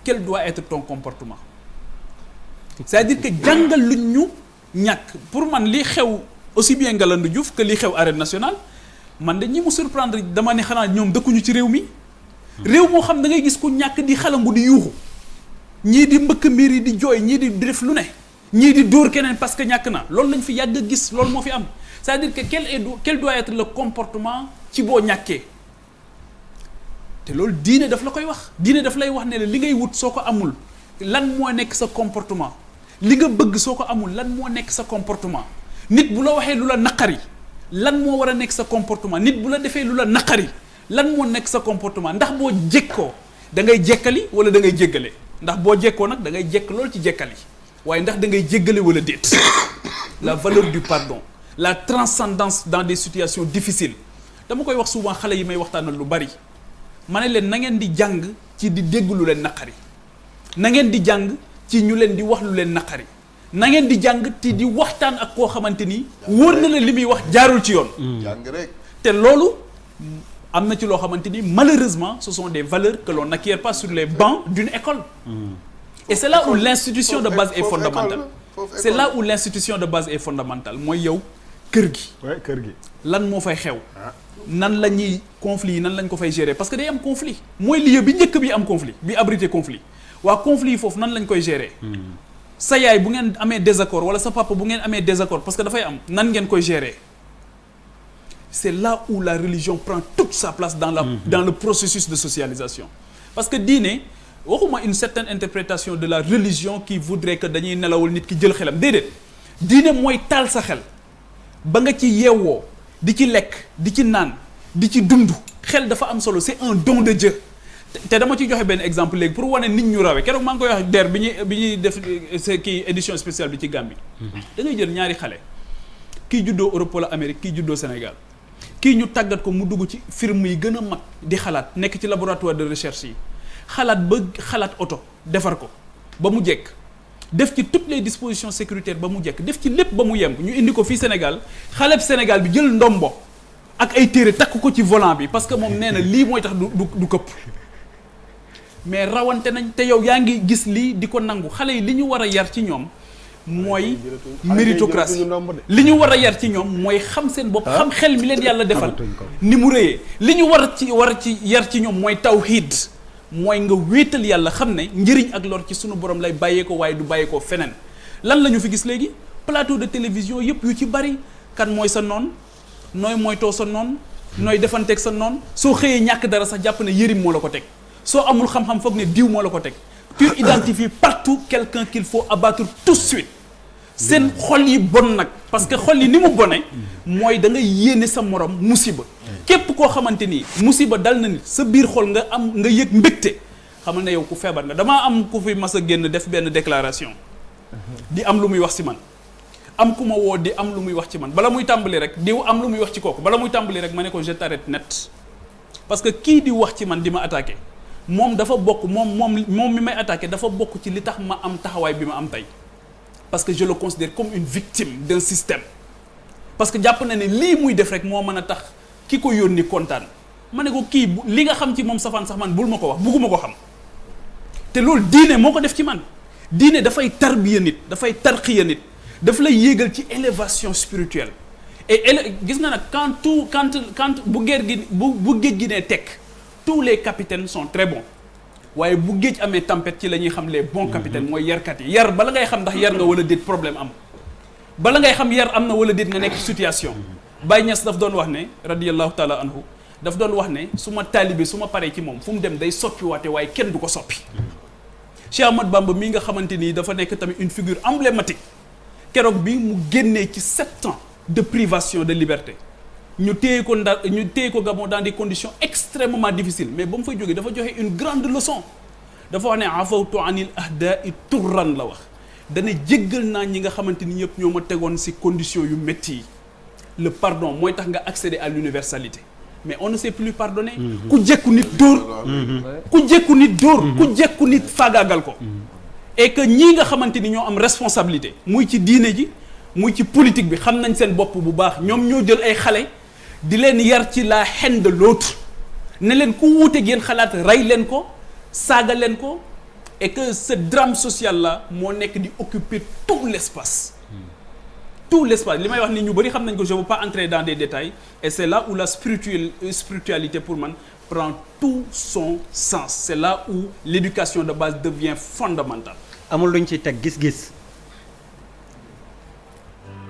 quel doit être ton comportement c'est-à-dire que jàngal luñ ñu ñàkk pour man li xew aussi bien Ngalandou Diouf que li xew arène nationale man de ñi mu surprendre dama ne xanaa ñoom dëkkuñu ci réew mi réew moo xam da ngay gis ku ñàkk di xalangu di yuuxu ñii di mbëkk mbir yi di jooy ñii di def lu ne ñii di dóor keneen parce que ñàkk na loolu lañ fi yàgg a gis loolu moo fi am c'est-à-dire que quel doit être le comportement ci boo ñàkkee te loolu diine daf la koy wax diine daf lay wax ne la li ngay wut soo ko amul lan moo nekk sa comportement li nga bëgg soo ko amul lan moo nekk sa comportement nit bu la waxee lu la naqari lan moo war a nekk sa comportement nit bu la defee lu la naqari lan moo nekk sa comportement ndax boo jekkoo da ngay jekkali wala da ngay jéggale ndax boo jekkoo nag da ngay jekk loolu ci jekkali waaye ndax da ngay jéggale wala déet la valeur du pardon la transcendance dans des situations difficiles dama koy wax souvent xale yi may waxtaanal lu bari ma ne leen na ngeen di jàng ci di dégg lu leen naqari na ngeen di jàng ci ñu leen di wax lu leen naqari na ngeen di jàng te di waxtaan ak koo xamante ni wóor na la li muy wax jaarul ci yoon. jàng rek. te loolu am na ci loo xamante ni malheureusement ce sont des valeurs que l'on n'acquiert pas sur les bancs d'une école. Et c'est là où l'institution de base est fondamentale. C'est là où l'institution de base est fondamentale mooy yow kër gi. kër gi. lan moo fay xew. nan la ñuy conflit yi nan lañ ko fay gérer parce que day am conflit mooy lieu bi njëkk bi am conflit bi abrité conflit waa conflit yi foofu nan lañ koy gérer. sa yaay bu ngeen amee désaccord wala sa papa bu ngeen amee désaccord parce que dafay am nan ngeen koy gérer. C'est là où la religion prend toute sa place dans le processus de socialisation parce que diine waxuma une certaine interprétation de la religion qui voudrait que dañuy nelawul nit ki jël xelam déedéet diine mooy taal sa xel ba nga ci yeewoo di ci lekk di ci naan di ci dund xel dafa am solo c'est un don de Dieu te dama ci joxe benn exemple léegi pour wane nit ñu rawee keroog maa ngi koy wax der bi ñuy def kii édition spéciale bi ci Gambie da ngay jël ñaari xale kii juddoo Europe wala Amérique kii juddoo Sénégal kii ñu tàggat ko mu dugg ci firme yi gën a mag di xalaat nekk ci laboratoire de recherche yi xalaat oto defar ko ba mu jekk def ci toutes les dispositions sécuritaires ba mu jekk def ci lépp ba mu yem ñu indi ko fii Sénégal xaleb Sénégal bi jël ndombo ak ay téere takk ko ci volant bi parce que moom nee na lii mooy tax du këpp mais rawante nañ te yow yaa ngi gis lii di ko nangu xale yi li ñu war a yar ci ñoom mooy méritocratie li ñu war a yar ci ñoom mooy xam seen bopp xam xel mi leen yàlla defal ni mu rëyee li ñu war a ci yar ci ñoom mooy tawhid mooy nga wéetal yàlla xam ne njëriñ ak lor ci sunu borom lay bàyyeekoo waaye du bàyyeekoo feneen lan la ñu fi gis léegi plateau de télévision yëpp yu ci bari kan mooy sa noon nooy moytoo sa noon nooy defanteeg sa noon soo xëyee ñàkk dara sax jàpp ne yërim moo la ko teg soo amul xam-xam foog ne diw moo la ko teg tu identifies partout quelqu'un qu'il faut abattre tout de suite seen xol yi bon nag parce que xol yi ni mu bone mooy da nga yéene sa morom musiba képp koo xamante ni musiba dal na nit sa biir xol nga yëg mbégte xamal ne yow ku feebar nga damaa am ku fi mas a génn def benn déclaration di am lu muy wax ci man am ku ma woo di am lu muy wax ci man bala muy tàmbali rek di am lu muy wax ci kooku bala muy tàmbali rek ma ne ko je t'arrête net parce que kii di wax ci man di ma attaqué moom dafa bokk moom mi may attaqué dafa bokk ci li tax ma am taxawaay bi ma am tey parce que je le considère comme une victime d'un système parce que jàpp na ne lii muy def rek moo mën a tax ki ko yónni kontaan ma ne ko kii li nga xam ci moom safaan sax man bul ma ko wax bugguma ko xam te loolu diine moo ko def ci man diine dafay tarbiya nit dafay tarxiya nit daf lay yéegal ci élévation spirituelle et gis nga nag quand bu géej gi ne tekk tous les capitaines sont très bons waaye bu géej amee tempête ci la ñuy xam les bons capitaines mooy yarkat yi yar bala ngay xam ndax yar nga wala déet problème am bala ngay xam yar am na wala déet nga nekk situation Baye Niass daf doon wax ne radiyallahu taala anhu daf doon wax ne su ma taalibe su ma paree ci moom fu mu dem day soppi waate waaye kenn du ko soppi Cheikh Ahmad Bamba mii nga xamante nii dafa nekk tamit une figure emblématique keroog bi mu génnee ci 7 ans de privation de liberté ñu téye ko Gabon dans des conditions extrêmement difficiles mais ba mu fay jógee dafa joxe une grande leçon dafa wax ne afawtu anil ahda'i turran la wax dana jéggal naa ñi nga xamante ni ñëpp ñoo ma tegoon ci conditions yu métti yi le pardon mooy tax nga accéder à l'universalité mais on ne sait plus pardonner ku jekku nit dóor ku jekku nit faagaagal ko et que ñii nga xamante ni ñoo am responsabilité muy ci diine ji muy ci politique bi xam nañ seen bopp bu baax ñoom ñoo jël ay xale di leen yar ci la haine de l'autre ne leen ku wuuteeg yéen xalaat rey leen ko saaga leen ko et que ce drame social là moo nekk di occuper tout l'espace li may wax ni ñu bëri xam nañ ko je veux pas entrer dans des détails et c'est là où la spiritualité pour man prend tout son sens c'est là où l'éducation de base devient fondamentale. amul luñ ci teg gis-gis